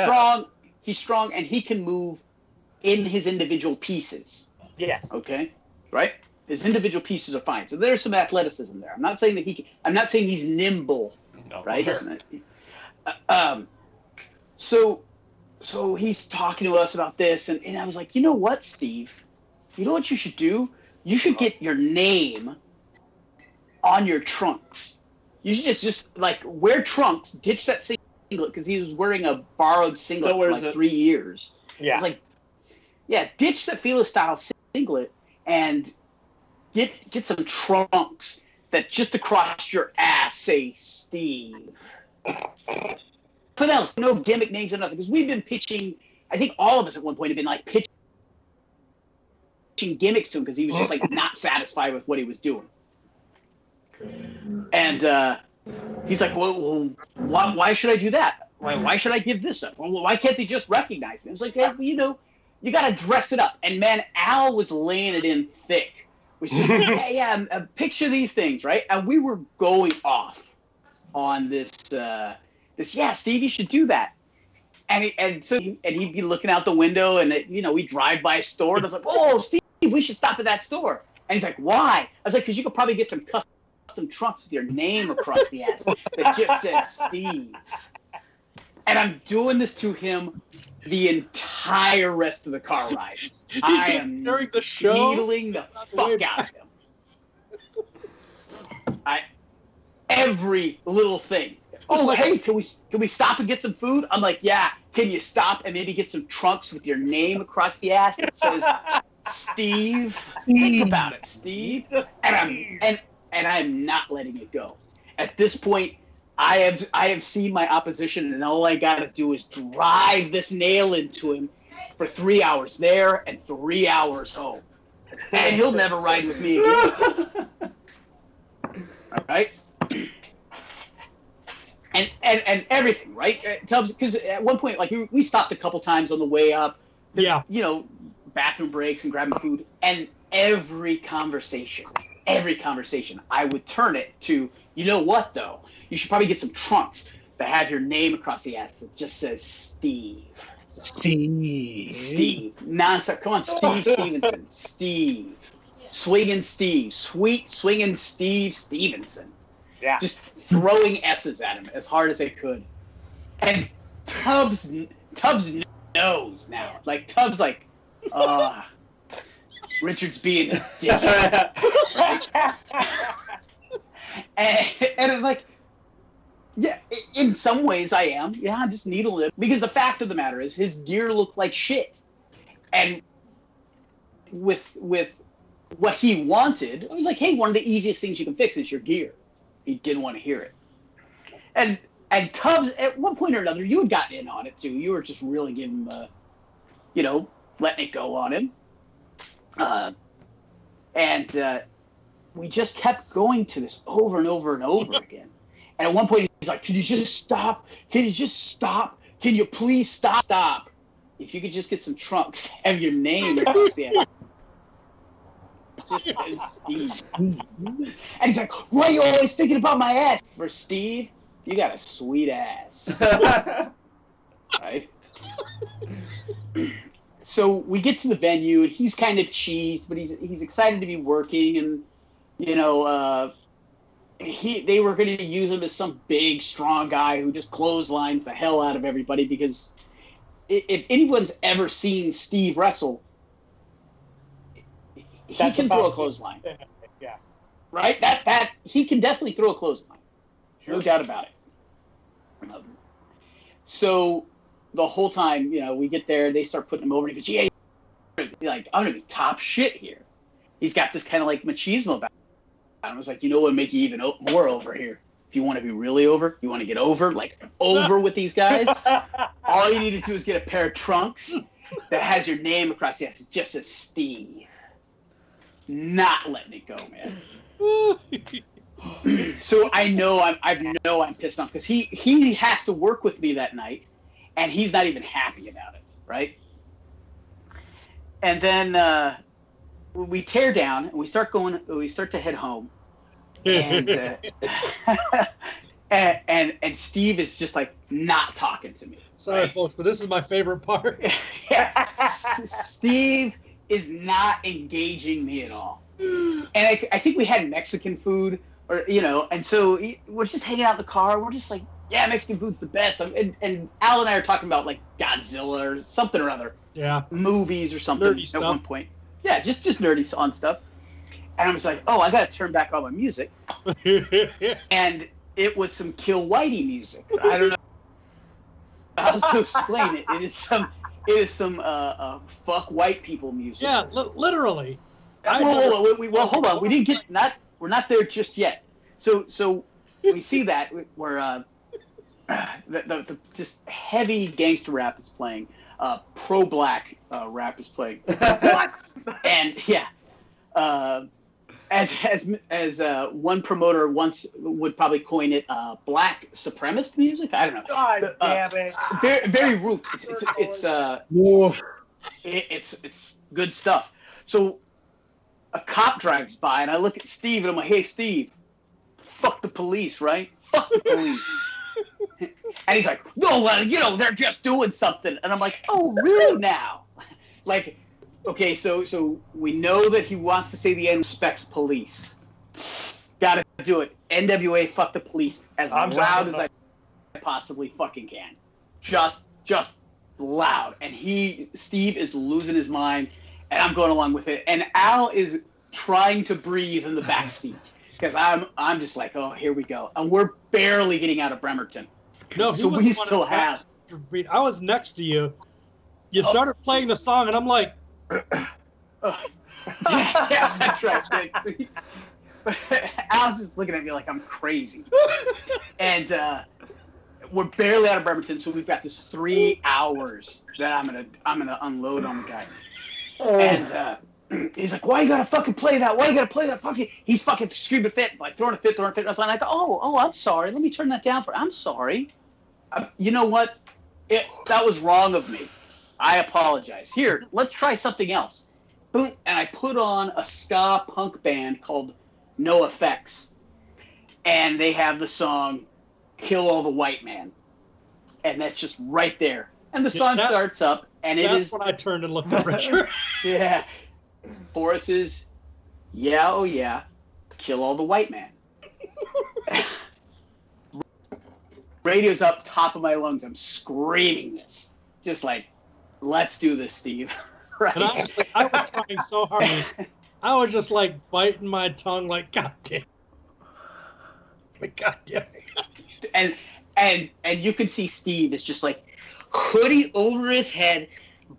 strong, and he can move in his individual pieces. Yes. Okay. Right? His individual pieces are fine. So there's some athleticism there. I'm not saying that I'm not saying he's nimble. No, right? Sure. So he's talking to us about this, and I was like, you know what, Steve? You know what you should do? You should get your name on your trunks. You should just like wear trunks, ditch that singlet, because he was wearing a borrowed singlet for like 3 years. Yeah. It's like, yeah, ditch the Fila style singlet and get some trunks that just across your ass say Steve. Nothing else, no gimmick names or nothing, because we've been pitching. I think all of us at one point have been like pitching gimmicks to him because he was just like not satisfied with what he was doing. And he's like, well, why should I do that? Why should I give this up? Well, why can't they just recognize me? I was like, hey, you got to dress it up. And man, Al was laying it in thick. Which is picture these things, right? And we were going off on this. Yeah, Steve, you should do that. And he'd be looking out the window, and we drive by a store, and I was like, oh, Steve, we should stop at that store. And he's like, why? I was like, because you could probably get some custom trunks with your name across the ass that just says Steve. And I'm doing this to him the entire rest of the car ride. I am during the show, needling the fuck out of him. Every little thing. Oh, hey, can we stop and get some food? I'm like, yeah. Can you stop and maybe get some trunks with your name across the ass that says Steve? Think about it, Steve. And I'm not letting it go. At this point, I have seen my opposition, and all I gotta do is drive this nail into him for 3 hours there and 3 hours home, and he'll never ride with me again. All right. And everything, right? Because at one point, like we stopped a couple times on the way up. Yeah. Bathroom breaks and grabbing food, and every conversation, I would turn it to, you know what though? You should probably get some trunks that have your name across the ass that just says Steve. Steve. Nonstop. Come on, Steve Stevenson. Steve. Swinging Steve. Sweet swinging Steve Stevenson. Yeah. Just throwing S's at him as hard as I could. And Tubbs knows now. Like, Tubbs like, Richard's being a dickhead. and I'm like, yeah, in some ways I am. Yeah, I'm just needling it. Because the fact of the matter is, his gear looked like shit. And with what he wanted, I was like, hey, one of the easiest things you can fix is your gear. He didn't want to hear it. And Tubbs, at one point or another, you had gotten in on it too. You were just really giving him, letting it go on him. And we just kept going to this over and over and over again. And at one point, he's like, can you just stop? Can you just stop? Can you please stop? Stop. If you could just get some trunks, have your name across the end. Just says Steve. And he's like, why are you always thinking about my ass? For Steve, you got a sweet ass. Right? So we get to the venue, and he's kind of cheesed, but he's excited to be working, and they were going to use him as some big, strong guy who just clotheslines the hell out of everybody, because if anyone's ever seen Steve wrestle, he can throw a clothesline. Yeah. Right? That he can definitely throw a clothesline. No doubt about it. So the whole time, we get there, they start putting him over, and he goes, yeah, like, I'm going to be top shit here. He's got this kind of like machismo about him. I was like, what would make you even more over here? If you want to be really over, you want to get over with these guys, all you need to do is get a pair of trunks that has your name across the ass. It just says Steve. Not letting it go, man. So I know I'm pissed off because he has to work with me that night, and he's not even happy about it, right? And then we tear down and we start to head home, and and Steve is just like not talking to me. Sorry, right? folks, but this is my favorite part. Steve is not engaging me at all. And I think we had Mexican food, and so we're just hanging out in the car. We're just like, yeah, Mexican food's the best. And Al and I are talking about like Godzilla or something or other. Yeah. Movies or something Nerdy at stuff. one point. Yeah, just nerdy on stuff. And I was like, oh, I got to turn back on my music. And it was some Kill Whitey music. I don't know how to explain it. It is some fuck white people music. Yeah, literally. Well, hold on. We didn't get we're not there just yet. So we see that where the just heavy gangster rap is playing, pro-black rap is playing. What? And yeah, as one promoter once would probably coin it, black supremacist music. I don't know. God damn it! Very, very root. It's good stuff. So a cop drives by, and I look at Steve, and I'm like, "Hey, Steve, fuck the police, right? Fuck the police." And he's like, "No, well, they're just doing something." And I'm like, "Oh, really now?" Like, okay, so we know that he wants to say the N respects police. Gotta do it. NWA, fuck the police, as loud as I possibly fucking can. Just loud. And Steve is losing his mind, and I'm going along with it. And Al is trying to breathe in the back seat because I'm just like, oh, here we go. And we're barely getting out of Bremerton. No, so we still have. I was next to you. You started playing the song, and I'm like, yeah, that's right. Al's just looking at me like I'm crazy. And we're barely out of Bremerton, so we've got this 3 hours that I'm gonna unload on the guy. And he's like, "Why you gotta fucking play that? Why you gotta play that fucking?" He's fucking screaming fit, like throwing a fit. And I go, "Oh, I'm sorry. Let me turn that down I'm sorry. You know what? That was wrong of me. I apologize. Here, let's try something else." Boom, and I put on a ska punk band called No Effects, and they have the song "Kill All the White Man," and that's just right there. And the song starts up, and that's when I turned and looked at Richard. Yeah. Chorus is, "Yeah, oh yeah, kill all the white man." Radio's up top of my lungs. I'm screaming this. Just like, let's do this, Steve. Right? And I was trying so hard. I was just like biting my tongue like, God damn. God damn it. And you can see Steve is just like hoodie over his head,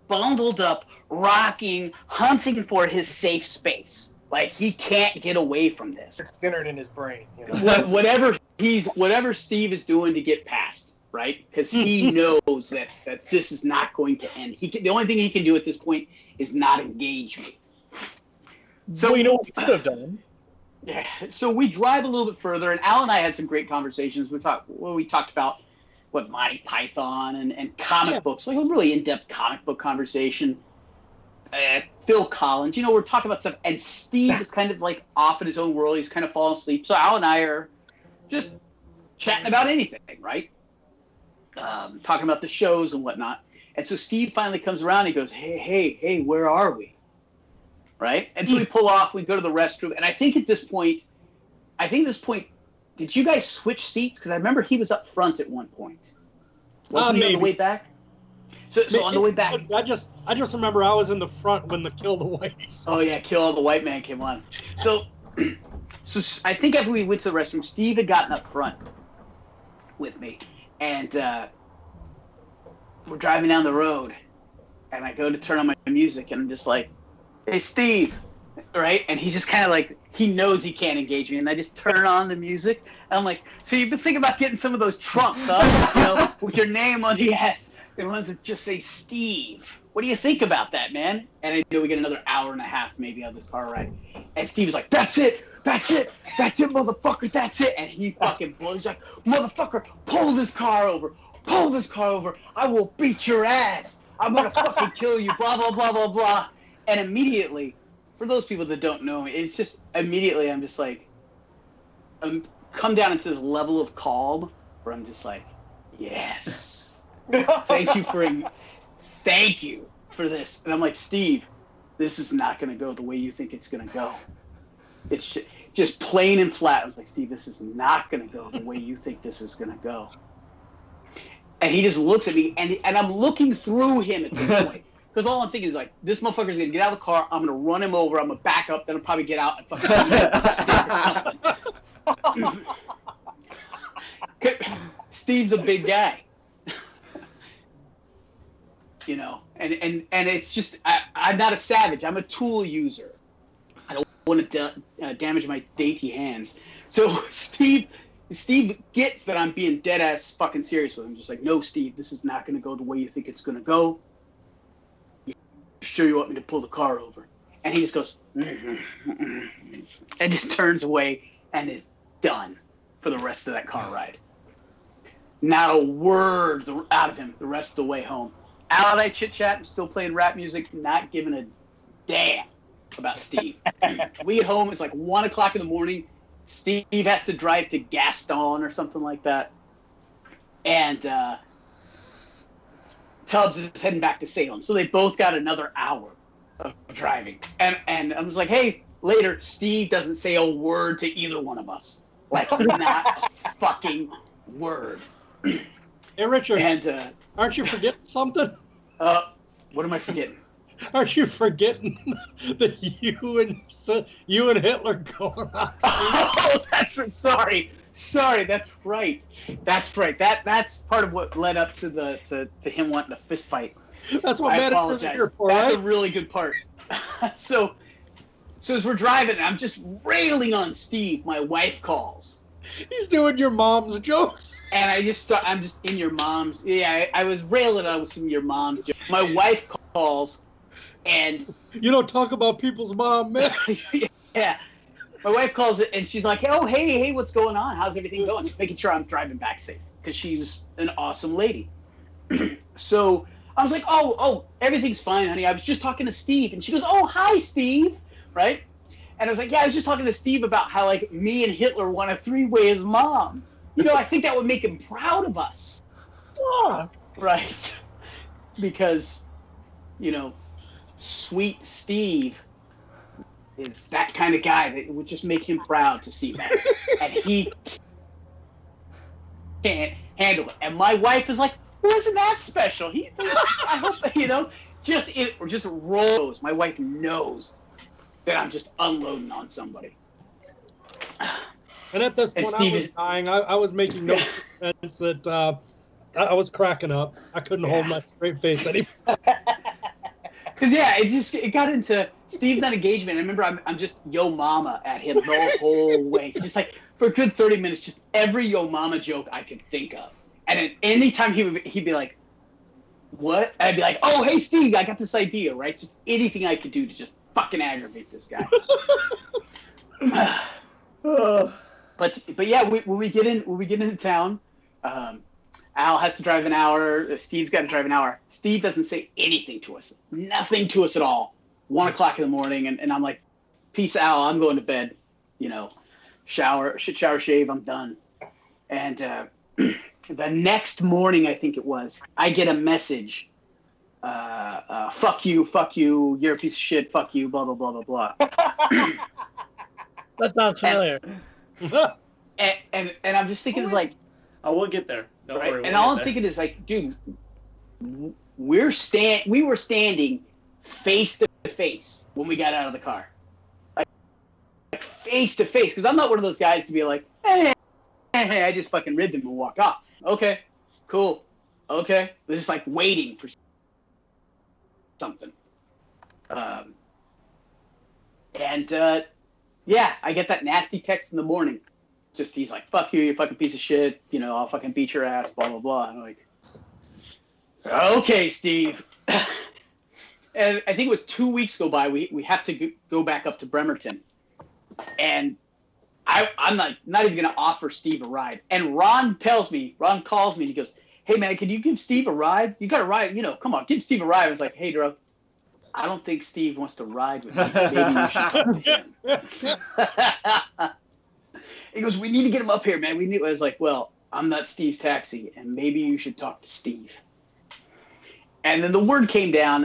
bundled up, rocking, hunting for his safe space. Like he can't get away from this. It's Skinnered in his brain. Whatever Steve is doing to get past, right? Because he knows that this is not going to end. The only thing he can do at this point is not engage me. So you know what we could have done. Yeah. So we drive a little bit further, and Al and I had some great conversations. We talked about what Monty Python and comic books, like a really in-depth comic book conversation. Phil Collins, we're talking about stuff, and Steve is kind of like off in his own world. He's kind of falling asleep. So Al and I are just chatting about anything, right? Talking about the shows and whatnot. And so Steve finally comes around. And he goes, "Hey, where are we?" Right? And so we pull off. We go to the restroom, and I think at this point, did you guys switch seats? Because I remember he was up front at one point. Wasn't he on the way back? So on the way back, I just remember I was in the front when the Kill the Whites. Oh yeah, Kill All the White Man came on. So So I think after we went to the restroom, Steve had gotten up front with me, and we're driving down the road, and I go to turn on my music, and I'm just like, "Hey, Steve," right? And he's just kind of like, he knows he can't engage me, and I just turn on the music, and I'm like, "So you've been thinking about getting some of those trunks, huh? With your name on the ass, the ones that just say Steve. What do you think about that, man?" And I know we get another hour and a half maybe on this car ride, and Steve's like, "That's it, motherfucker, that's it." And he fucking blows. He's like, "Motherfucker, pull this car over. I will beat your ass. I'm gonna fucking kill you, blah, blah, blah, blah, blah." And immediately, for those people that don't know me, it's just, immediately I'm just like, come down into this level of calm where I'm just like, yes. Thank you for this. And I'm like, Steve, this is not gonna go the way you think it's gonna go. It's just plain and flat. I was like, Steve, this is not gonna go the way you think this is gonna go. And he just looks at me, and I'm looking through him at this point. Because all I'm thinking is like, this motherfucker's going to get out of the car, I'm going to run him over, I'm going to back up, then I'll probably get out and fucking or something. Steve's a big guy. And it's just, I'm not a savage, I'm a tool user. I don't want to damage my dainty hands. So Steve gets that I'm being dead ass fucking serious with him. Just like, "No, Steve, this is not going to go the way you think it's going to go. You sure you want me to pull the car over?" And he just goes, and just turns away and is done for the rest of that car ride. Not a word out of him the rest of the way home. Al and I chit-chat, still playing rap music, not giving a damn about Steve. We get home, it's like 1 o'clock in the morning. Steve has to drive to Gaston or something like that. And Tubbs is heading back to Salem. So they both got another hour of driving. And I was like, "Hey, later." Steve doesn't say a word to either one of us. Like, not a fucking word. Hey, Richard, and aren't you forgetting something? What am I forgetting? Aren't you forgetting that you and Hitler going on? Oh, sorry. That's right. That's part of what led up to him wanting a fist fight. That's what managers are here for, That's right? a really good part. So as we're driving, I'm just railing on Steve. My wife calls. He's doing your mom's jokes. And I'm just in your mom's. Yeah, I was railing on some of your mom's jokes. My wife calls. And you don't talk about people's mom, man. Yeah. My wife calls it, and she's like, "Oh, hey, what's going on? How's everything going?" Just making sure I'm driving back safe, because she's an awesome lady. So I was like, oh, everything's fine, honey. I was just talking to Steve. And she goes, "Oh, hi, Steve." Right? And I was like, "Yeah, I was just talking to Steve about how, like, me and Hitler want to three-way his mom. I think that would make him proud of us." Oh. Right. Because, sweet Steve is that kind of guy that would just make him proud to see that. And he can't handle it. And my wife is like, "Wasn't that special?" I hope, just rolls. My wife knows that I'm just unloading on somebody. And at this point, I was dying. I was making no sense that I was cracking up. I couldn't hold my straight face anymore. Because, it got into Steve's not engagement. I remember I'm just yo mama at him the whole way. Just like, for a good 30 minutes, just every yo mama joke I could think of. And at any time he'd be like, "What?" And I'd be like, "Oh, hey, Steve, I got this idea," right? Just anything I could do to just fucking aggravate this guy. But yeah, when we get into town, Al has to drive an hour. Steve's got to drive an hour. Steve doesn't say anything to us. Nothing to us at all. 1 o'clock in the morning, and I'm like, "Peace, Al. I'm going to bed. Shower, shave. I'm done." And the next morning, I think it was, I get a message. Fuck you. You're a piece of shit. Fuck you. Blah, blah, blah, blah, blah. That sounds familiar. And I'm just thinking, it's like, oh, we'll get there. Don't worry. And all I'm thinking is like, dude, we were standing face to face when we got out of the car, like face to face, because I'm not one of those guys to be like, hey, I just fucking ribbed him and walk off. Okay, cool. Okay. They're just like waiting for something. Yeah, I get that nasty text in the morning. Just, he's like, fuck you fucking piece of shit. You know, I'll fucking beat your ass, blah, blah, blah. I'm like, okay, Steve. And I think it was 2 weeks go by. We have to go back up to Bremerton. And I'm not even going to offer Steve a ride. And Ron calls me, and he goes, hey, man, can you give Steve a ride? You got to ride, come on, give Steve a ride. I was like, hey, Drew, I don't think Steve wants to ride with me. Maybe you should talk to him. He goes, we need to get him up here, man. I was like, well, I'm not Steve's taxi, and maybe you should talk to Steve. And then the word came down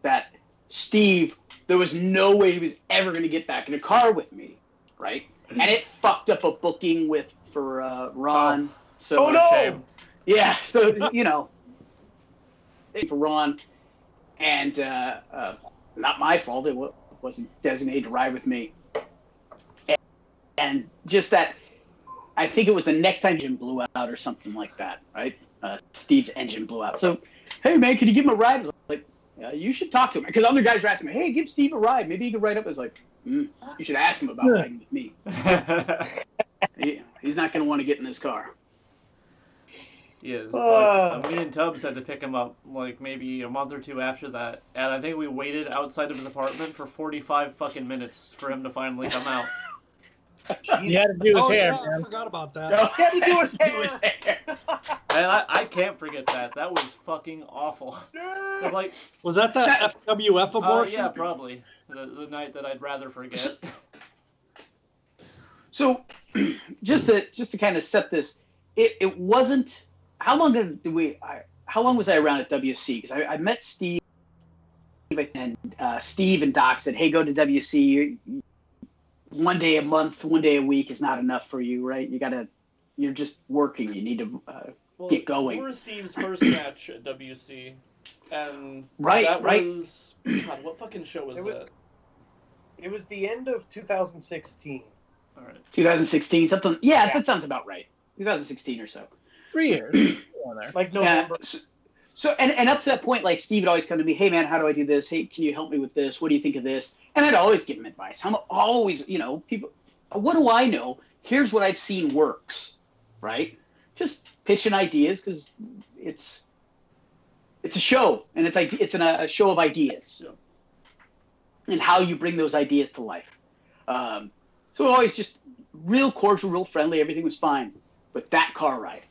that Steve, there was no way he was ever going to get back in a car with me, right? And it fucked up a booking for Ron. So, no! Yeah, so, for Ron. And not my fault. It wasn't designated to ride with me. And just that, I think it was the next time engine blew out or something like that, right? Steve's engine blew out. So, hey, man, can you give him a ride? I was like, you should talk to him. Because other guys were asking me, hey, give Steve a ride. Maybe he could ride up. I was like, you should ask him about riding with me. He's not going to want to get in this car. Yeah, me and Tubbs had to pick him up like maybe a month or two after that, and I think we waited outside of his apartment for 45 fucking minutes for him to finally come out. He had to do his hair, man. I forgot about that. He had to do his hair. And I can't forget that. That was fucking awful. Was that FWF abortion? Yeah, probably. The night that I'd rather forget. So, just to kind of set this, it wasn't. How long was I around at WC? Because I met Steve, and Steve and Doc said, "Hey, go to WC. One day a month, one day a week is not enough for you, right? You're just working. You need to get going." You were Steve's first match at WC, and right. was God, what fucking show was that? It was the end of 2016. All right. 2016, something. Yeah, that sounds about right. 2016 or so. 3 years. Like November. So and up to that point, like Steve would always come to me, hey man, how do I do this? Hey, can you help me with this? What do you think of this? And I'd always give him advice. I'm always, people, what do I know? Here's what I've seen works, right? Just pitching ideas because it's a show, and it's a show of ideas, and how you bring those ideas to life. So always just real cordial, real friendly. Everything was fine, but that car ride.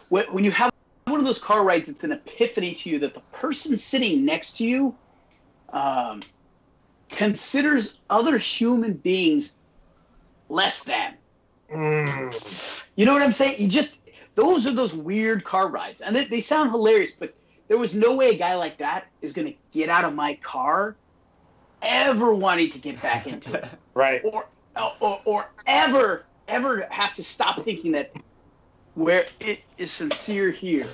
When you have one of those car rides, it's an epiphany to you that the person sitting next to you considers other human beings less than. You know what I'm saying? Those are those weird car rides, and they sound hilarious, but there was no way a guy like that is going to get out of my car ever wanting to get back into it. Right. Or ever have to stop thinking that where it is sincere here,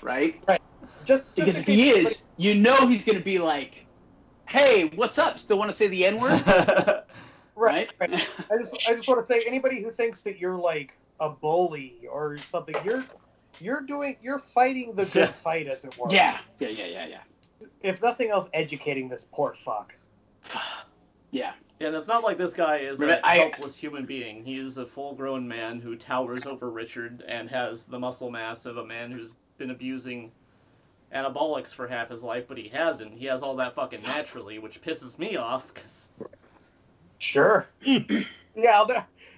right? Right. Just because if he is, he's going to be like, "Hey, what's up? Still want to say the N-word?" Right. I just want to say, anybody who thinks that you're like a bully or something, you're fighting the good fight, as it were. Yeah. If nothing else, educating this poor fuck. Yeah. Yeah, and it's not like this guy is a helpless human being. He is a full-grown man who towers over Richard and has the muscle mass of a man who's been abusing anabolics for half his life, but he hasn't. He has all that fucking naturally, which pisses me off. Sure. Yeah, I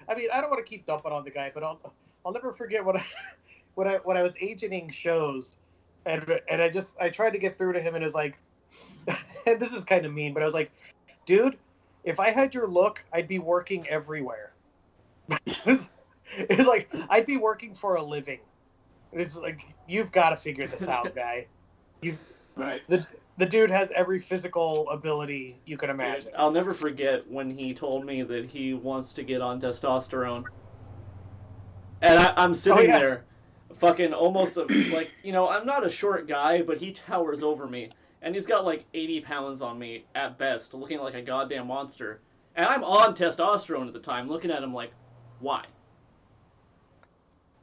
don't want to keep dumping on the guy, but I'll never forget when I was agenting shows, and I tried to get through to him, and it was like, and this is kind of mean, but I was like, dude, if I had your look, I'd be working everywhere. It's like, I'd be working for a living. It's like, you've got to figure this out, guy. Right. The dude has every physical ability you can imagine. Dude, I'll never forget when he told me that he wants to get on testosterone. And I'm sitting there, fucking almost, I'm not a short guy, but he towers over me. And he's got like 80 pounds on me at best, looking like a goddamn monster. And I'm on testosterone at the time, looking at him like, why?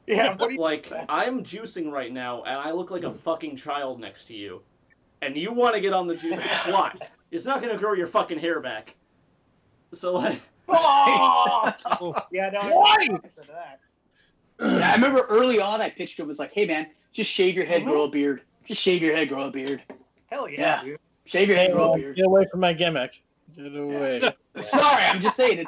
Yeah, what do you Like, I'm juicing right now, and I look like a fucking child next to you. And you want to get on the juice. Why? It's not going to grow your fucking hair back. So, like... Oh! Yeah, no, Why? that. Yeah, I remember early on I pitched him, was like, hey man, just shave your head, grow a beard. Just shave your head, grow a beard. Hell yeah, dude. Shave your head, grow a beard. Get away from my gimmick. Get away. Yeah. Sorry, I'm just saying,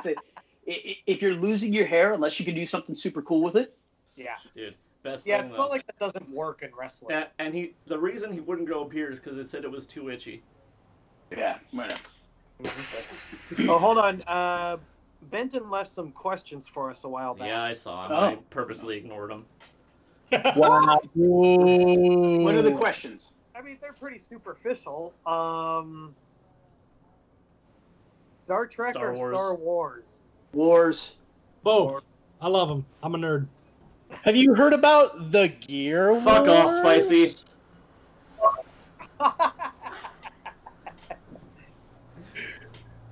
if you're losing your hair, unless you can do something super cool with it. Yeah. Dude, best Yeah, thing, it's though. not like that doesn't work in wrestling. And the reason he wouldn't grow a beard is because it said it was too itchy. Yeah, whatever. Oh, hold on. Benton left some questions for us a while back. Yeah, I saw him. Oh. I purposely ignored him. Wow. What are the questions? I mean, they're pretty superficial. Star Trek Star or Wars. Star Wars? Wars. Both. I love them. I'm a nerd. Have you heard about the Gear Wars? Fuck off, Spicy.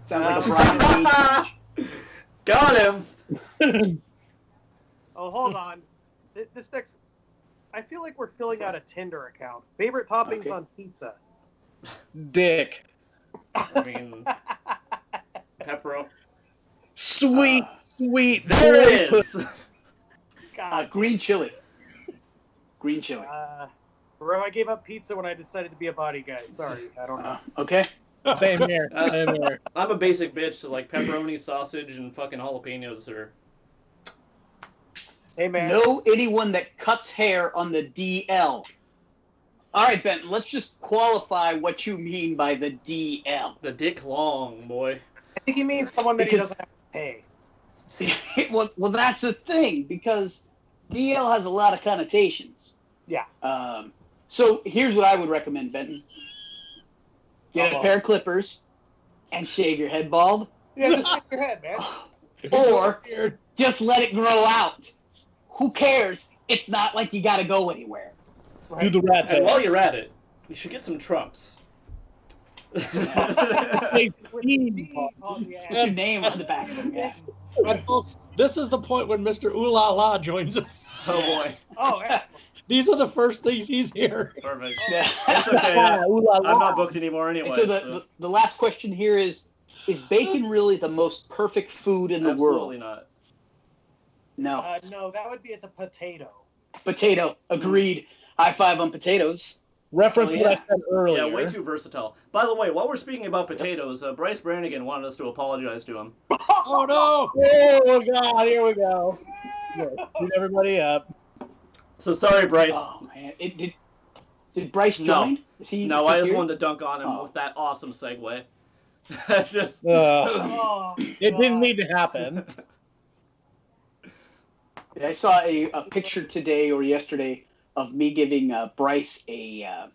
Sounds like a Brian Cage. Got him! Oh, hold on. This next... I feel like we're filling out a Tinder account. Favorite toppings Okay. on pizza? Dick. I mean, pepperoni. Sweet, sweet. There it boy is! God. Green chili. Green chili. Bro, I gave up pizza when I decided to be a body guy. Sorry, I don't know. Okay. Same here. Same here. I'm a basic bitch, so like pepperoni, sausage, and fucking jalapenos are... Hey, man. Know anyone that cuts hair on the DL? All right, Ben, let's just qualify what you mean by the DL. The dick long, boy. I think he means someone that he Because- doesn't have to pay. well, that's the thing, because DL has a lot of connotations. Yeah. So here's what I would recommend, Benton. Get a Uh-oh. pair of clippers and shave your head bald, Yeah, just shake your head, man. or just let it grow out. Who cares? It's not like you got to go anywhere. Do the rat And tail. while you're at it, you should get some Trumps. Say With Steve. D on the ass. Put your name on the back. Yeah. And folks, this is the point when Mr. Ooh La La joins us. Oh boy. Oh, excellent. These are the first things he's here. Perfect. Yeah. It's okay. Ooh la la. I'm not booked anymore anyway. And so the last question here is bacon really the most perfect food in the Absolutely world? not. No. No, that would be a potato. Potato. Agreed. High five on potatoes. Reference Oh, what I yeah. said earlier. Yeah, way too versatile. By the way, while we're speaking about potatoes, Bryce Brannigan wanted us to apologize to him. Oh no! Oh God! Here we go. Beat everybody up. So sorry, Bryce. Oh man. Did Bryce No. join? Is he I just here? wanted to dunk on him Oh. with that awesome segue. Just Oh, It didn't need to happen. I saw a picture today or yesterday of me giving Bryce a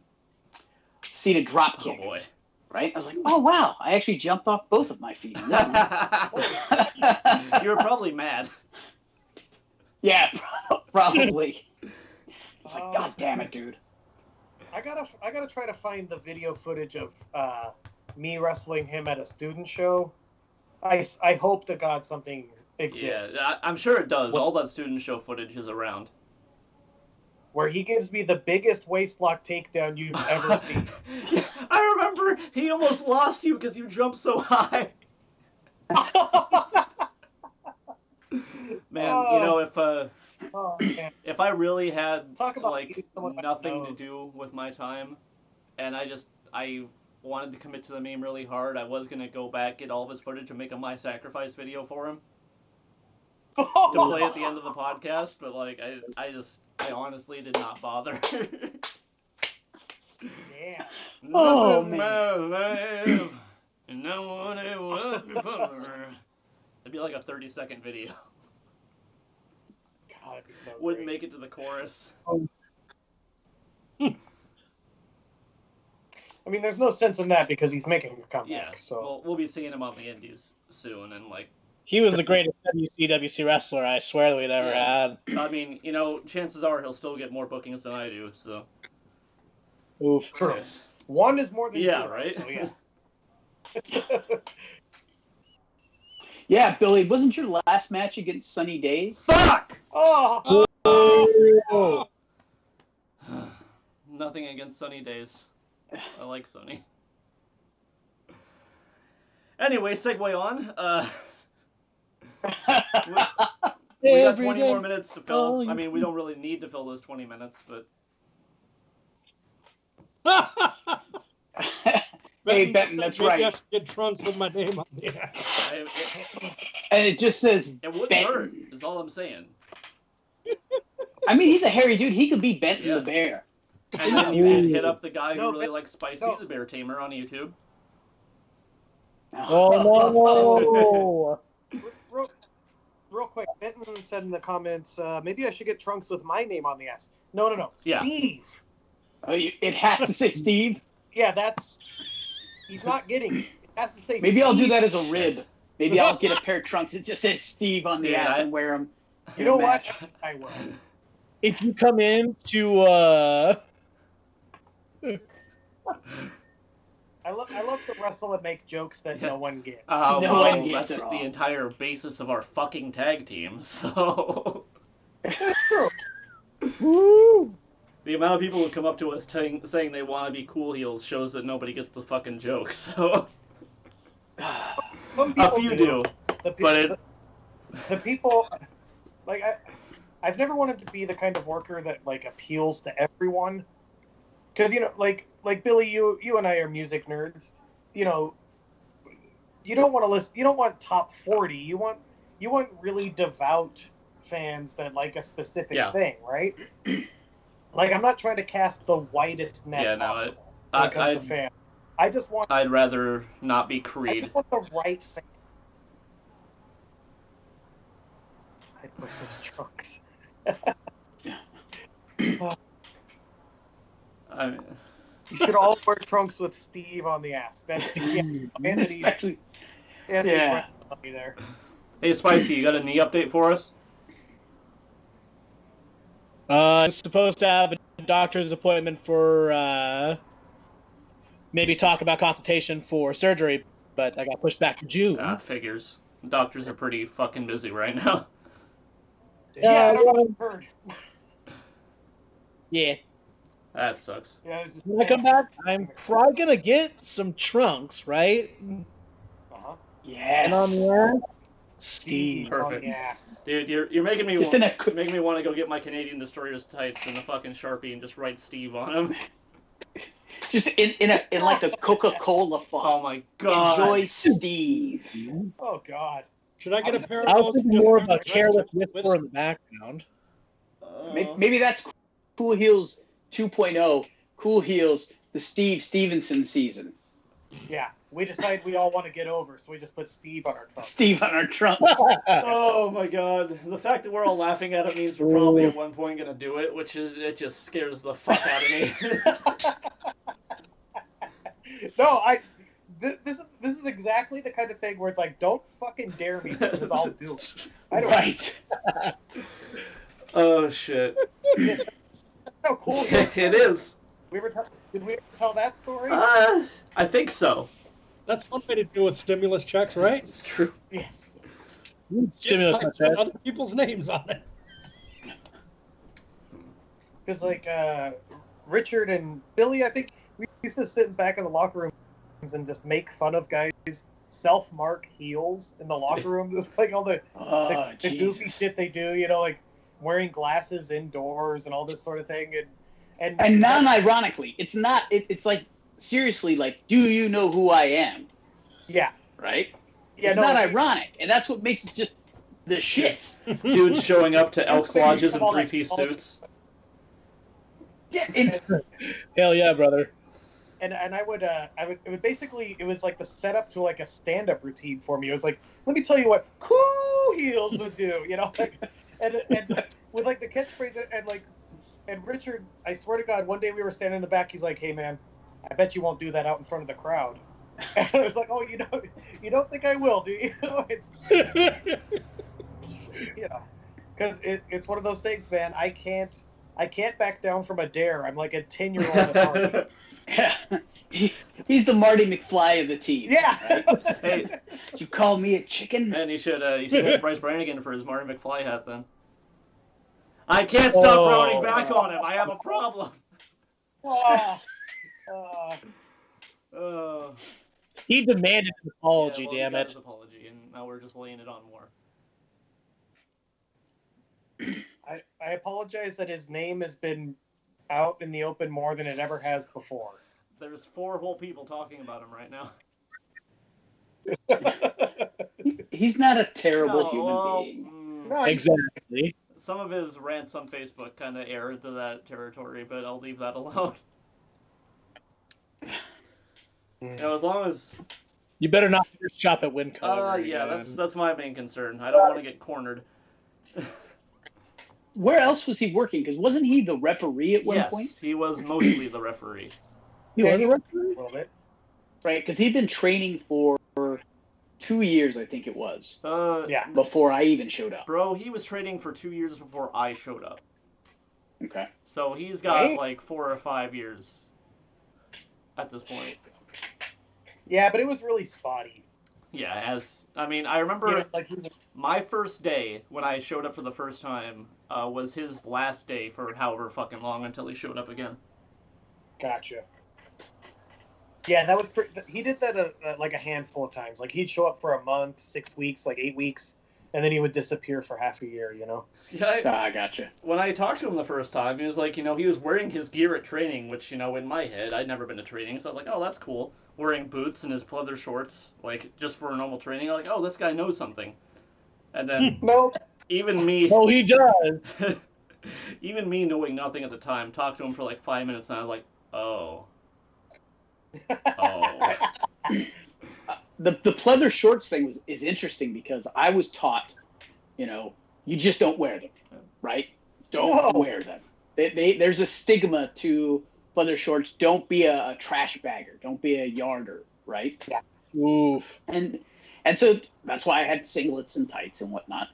seated drop oh kick. boy. Right? I was like, oh wow! I actually jumped off both of my feet. In this one. You were probably mad. Yeah, probably. It's like, God damn it, dude. I gotta try to find the video footage of me wrestling him at a student show. I hope to God something Yeah, exists I'm sure it does. All that student show footage is around. where he gives me the biggest waist lock takedown you've ever seen. I remember he almost lost you because you jumped so high. Man, you know, Oh, man. if I really had Talk about like beating someone by the nothing to nose. do with my time, and I wanted to commit to the meme really hard, I was gonna go back, get all of his footage, and make a My Sacrifice video for him to play at the end of the podcast. But like, I honestly did not bother. Yeah. Oh, This is man. my life, and not what it was before. It'd be like a 30-second video. God, it'd be so Wouldn't great. make it to the chorus. I mean, there's no sense in that because he's making a comeback. Yeah, So we'll be seeing him on the Indies soon, and like, He was the greatest WCWC wrestler I swear that we'd ever Yeah. had. I mean, you know, chances are he'll still get more bookings than I do. So Oof. true. One is more than yeah, zero, right. So yeah. Yeah, Billy, wasn't your last match against Sunny Days? Fuck! Oh! Oh. Nothing against Sunny Days. I like Sunny. Anyway, segue on. We got 20 more minutes to fill. I mean, we don't really need to fill those 20 minutes, but... Hey, Benton, that's right. I should get Trunks with my name on there. And it just says It wouldn't Benton. hurt, is all I'm saying. I mean, he's a hairy dude. He could be Benton the Bear. And then you can hit up the guy who really likes Spicy the Bear Tamer on YouTube. Oh, no! Real quick, Benton said in the comments, maybe I should get Trunks with my name on the ass. No. Yeah. Steve. Oh, it has to say Steve? Yeah, he's not getting it. It has to say Maybe Steve. I'll do that as a rib. Maybe I'll get a pair of trunks that just says Steve on the ass and wear them. You know what? I will. If you come in to, I love to wrestle and make jokes that no one gets. No one gets that's it. the entire basis of our fucking tag team, so... It's true. woo! The amount of people who come up to us saying they want to be cool heels shows that nobody gets the fucking joke, so... Some A people few do, The people... Like, I've never wanted to be the kind of worker that, like, appeals to everyone. Because, you know, like Billy, you and I are music nerds. You know, you don't want to listen... You don't want top 40. You want really devout fans that like a specific thing, right? Like, I'm not trying to cast the whitest net possible when it comes to fans. I just want... I'd rather not be I Creed. just want the right fan. I put those Trunks. I mean... You should all wear Trunks with Steve on the ass. That's Anthony's Actually, right there. Hey, Spicy, you got a knee update for us? I'm supposed to have a doctor's appointment for, maybe talk about consultation for surgery, but I got pushed back to June. Figures. Doctors are pretty fucking busy right now. Yeah, I heard. Yeah. That sucks. Yeah, When I come back, I'm probably gonna get some trunks, right? Uh-huh. yes. And on the ass, Steve. Perfect. Yes. Dude, you're making me Just making me want to go get my Canadian Destroyer's tights and the fucking Sharpie and just write Steve on them. Just in like the Coca-Cola font. Oh my god. Enjoy Steve. Oh God. Should I get a pair of I was those? thinking more of a careless whisper in the background. Maybe that's Cool Heels 2.0. Cool Heels, the Steve Stevenson season. Yeah, we decided we all want to get over, so we just put Steve on our trunk. Steve on our trunks. Oh my god. The fact that we're all laughing at it means we're probably at one point gonna do it, it just scares the fuck out of me. No, this is exactly the kind of thing where it's like, don't fucking dare me because I'll do it. I don't Right. Oh shit. How cool It is. Did we ever tell that story? I think so. That's one way to deal with stimulus checks, right? It's true. Yes. Stimulus Get check. other people's names on it. Because like Richard and Billy, I think we used to sit back in the locker rooms and just make fun of guys self-mark heels in the locker room. Just like all the goofy shit they do, you know, like wearing glasses indoors and all this sort of thing. And non-ironically, it's not. It's like seriously, like, do you know who I am? Yeah. Right. Yeah. It's not ironic, and that's what makes it just the shits. Dudes showing up to Elks Lodges in three-piece suits. Yeah. Hell yeah, brother. And I would it would basically, it was like the setup to like a stand-up routine for me. It was like, let me tell you what cool heels would do, you know, like, and with like the catchphrase and Richard, I swear to God, one day we were standing in the back. He's like, "Hey man, I bet you won't do that out in front of the crowd." And I was like, "Oh, you don't think I will, do you?" Yeah, because it's one of those things, man. I can't back down from a dare. I'm like a 10-year-old at heart. He's the Marty McFly of the team. Yeah. Right? Hey, did you call me a chicken? And you should have Bryce Brannigan for his Marty McFly hat then. I can't stop rounding back on him. I have a problem. He demanded an apology, damn it. His apology, and now we're just laying it on more. I apologize that his name has been out in the open more than it ever has before. There's 4 whole people talking about him right now. He's not a terrible human being. No, Exactly. Some of his rants on Facebook kind of air into that territory, but I'll leave that alone. As long as... You better not shop at Win-Color. Yeah, that's my main concern. I don't want to get cornered. Where else was he working? Because wasn't he the referee at one point? Yes, he was mostly the referee. He was a referee? A little bit. Right, because he'd been training for 2 years, I think it was. Yeah. Before I even showed up. Bro, he was training for 2 years before I showed up. Okay. So he's got like 4 or 5 years at this point. Yeah, but it was really spotty. Yeah, I remember my first day when I showed up for the first time was his last day for however fucking long until he showed up again. Gotcha. Yeah, that was he did that like a handful of times. Like he'd show up for a month, 6 weeks, like 8 weeks, and then he would disappear for half a year. You know. Yeah, I gotcha. When I talked to him the first time, he was like, he was wearing his gear at training, which in my head I'd never been to training, so I was like, oh, that's cool. Wearing boots and his pleather shorts, like just for a normal training. I'm like, oh, this guy knows something. And then even me. Oh, he does. Even me knowing nothing at the time, talked to him for like 5 minutes, and I was like, oh. The pleather shorts thing is interesting because I was taught, you just don't wear them, right? Don't wear them. There's a stigma to pleather shorts. Don't be a trash bagger. Don't be a yarder, right? Yeah. Oof. And so that's why I had singlets and tights and whatnot.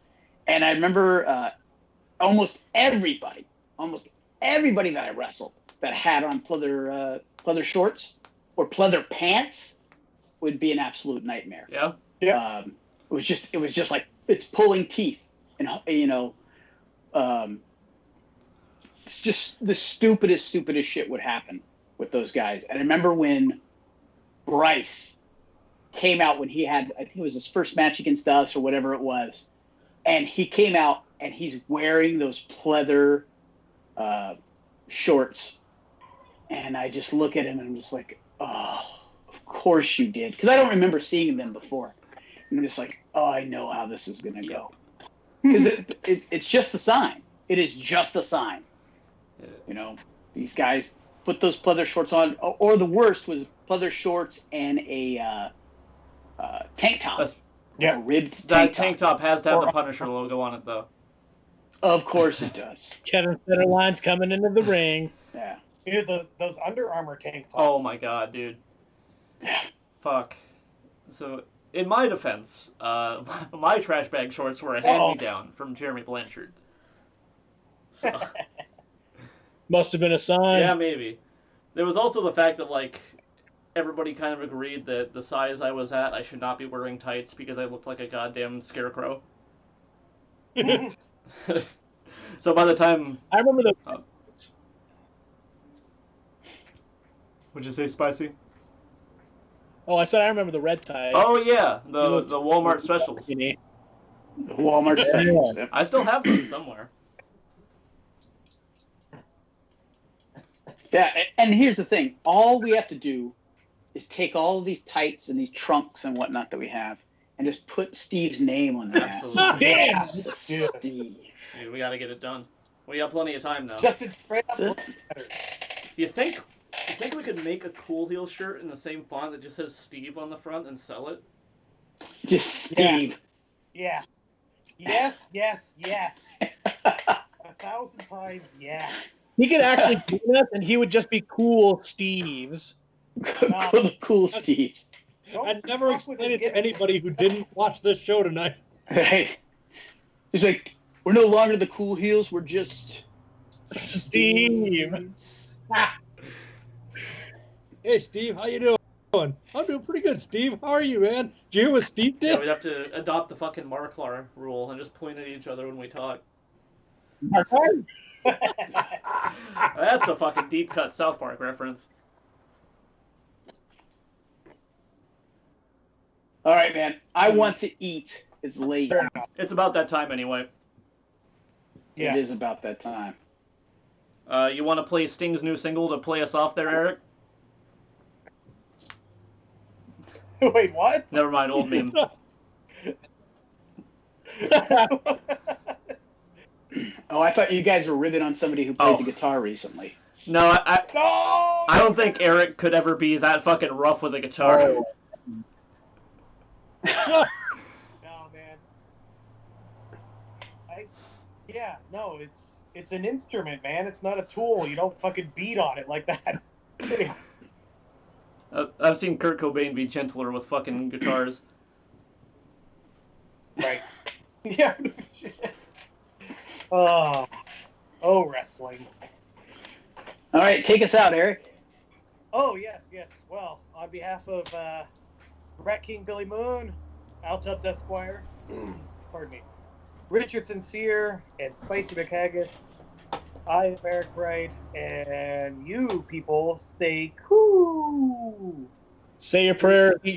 And I remember almost everybody that I wrestled that had on pleather shorts or pleather pants would be an absolute nightmare. Yeah. Yeah. It was just like it's pulling teeth, and it's just the stupidest shit would happen with those guys. And I remember when Bryce came out when he had, I think it was his first match against us or whatever it was, and he came out and he's wearing those pleather shorts, and I just look at him and I'm just like, oh, of course you did, because I don't remember seeing them before. And I'm just like, oh, I know how this is gonna go, because it's just a sign. It is just a sign. These guys put those pleather shorts on, or the worst was pleather shorts and a tank top. A ribbed tank top has to have the Punisher logo on it, though. Of course it does. Kevin Federline's coming into the ring. Yeah. Dude, those Under Armour tank tops. Oh my god, dude. Fuck. So, in my defense, my trash bag shorts were a hand-me-down from Jeremy Blanchard. So. Must have been a sign. Yeah, maybe. There was also the fact that, like, everybody kind of agreed that the size I was at, I should not be wearing tights because I looked like a goddamn scarecrow. So by the time... I remember the... What'd you say, Spicy? Oh, I said I remember the red tie. Oh, yeah. The Walmart specials. Walmart specials. Yeah. I still have those somewhere. Yeah, and here's the thing. All we have to do is take all of these tights and these trunks and whatnot that we have and just put Steve's name on the ass. Damn! Steve. Dude, we gotta get it done. We got plenty of time now. Justin, straight up. You think we could make a Cool Heel shirt in the same font that just says Steve on the front and sell it? Just Steve. Yeah. Yes. 1,000 times yes. He could actually do this, and he would just be Cool Steves. Cool Steves. I'd never explain it to anybody who didn't watch this show tonight. Right. It's like, we're no longer the Cool Heels, we're just... Steve. Hey, Steve, how you doing? I'm doing pretty good, Steve. How are you, man? Did you hear what Steve did? Yeah, we'd have to adopt the fucking Marklar rule and just point at each other when we talk. That's a fucking deep cut South Park reference. All right, man. I want to eat. It's late. It's about that time anyway. Yeah. It is about that time. You want to play Sting's new single to play us off there, Eric? Wait, what? Never mind, old meme. Oh, I thought you guys were ribbing on somebody who played the guitar recently. No, I don't think Eric could ever be that fucking rough with a guitar. No, man. No, it's an instrument, man. It's not a tool. You don't fucking beat on it like that. I've seen Kurt Cobain be gentler with fucking guitars. Right. Yeah. Oh, wrestling. All right, take us out, Eric. Oh, yes. Well, on behalf of Rat King Billy Moon, Altubs Esquire, pardon me, Richard Sincere, and Spicy McHaggis, I am Eric Wright, and you people stay cool. Say your prayer, eat your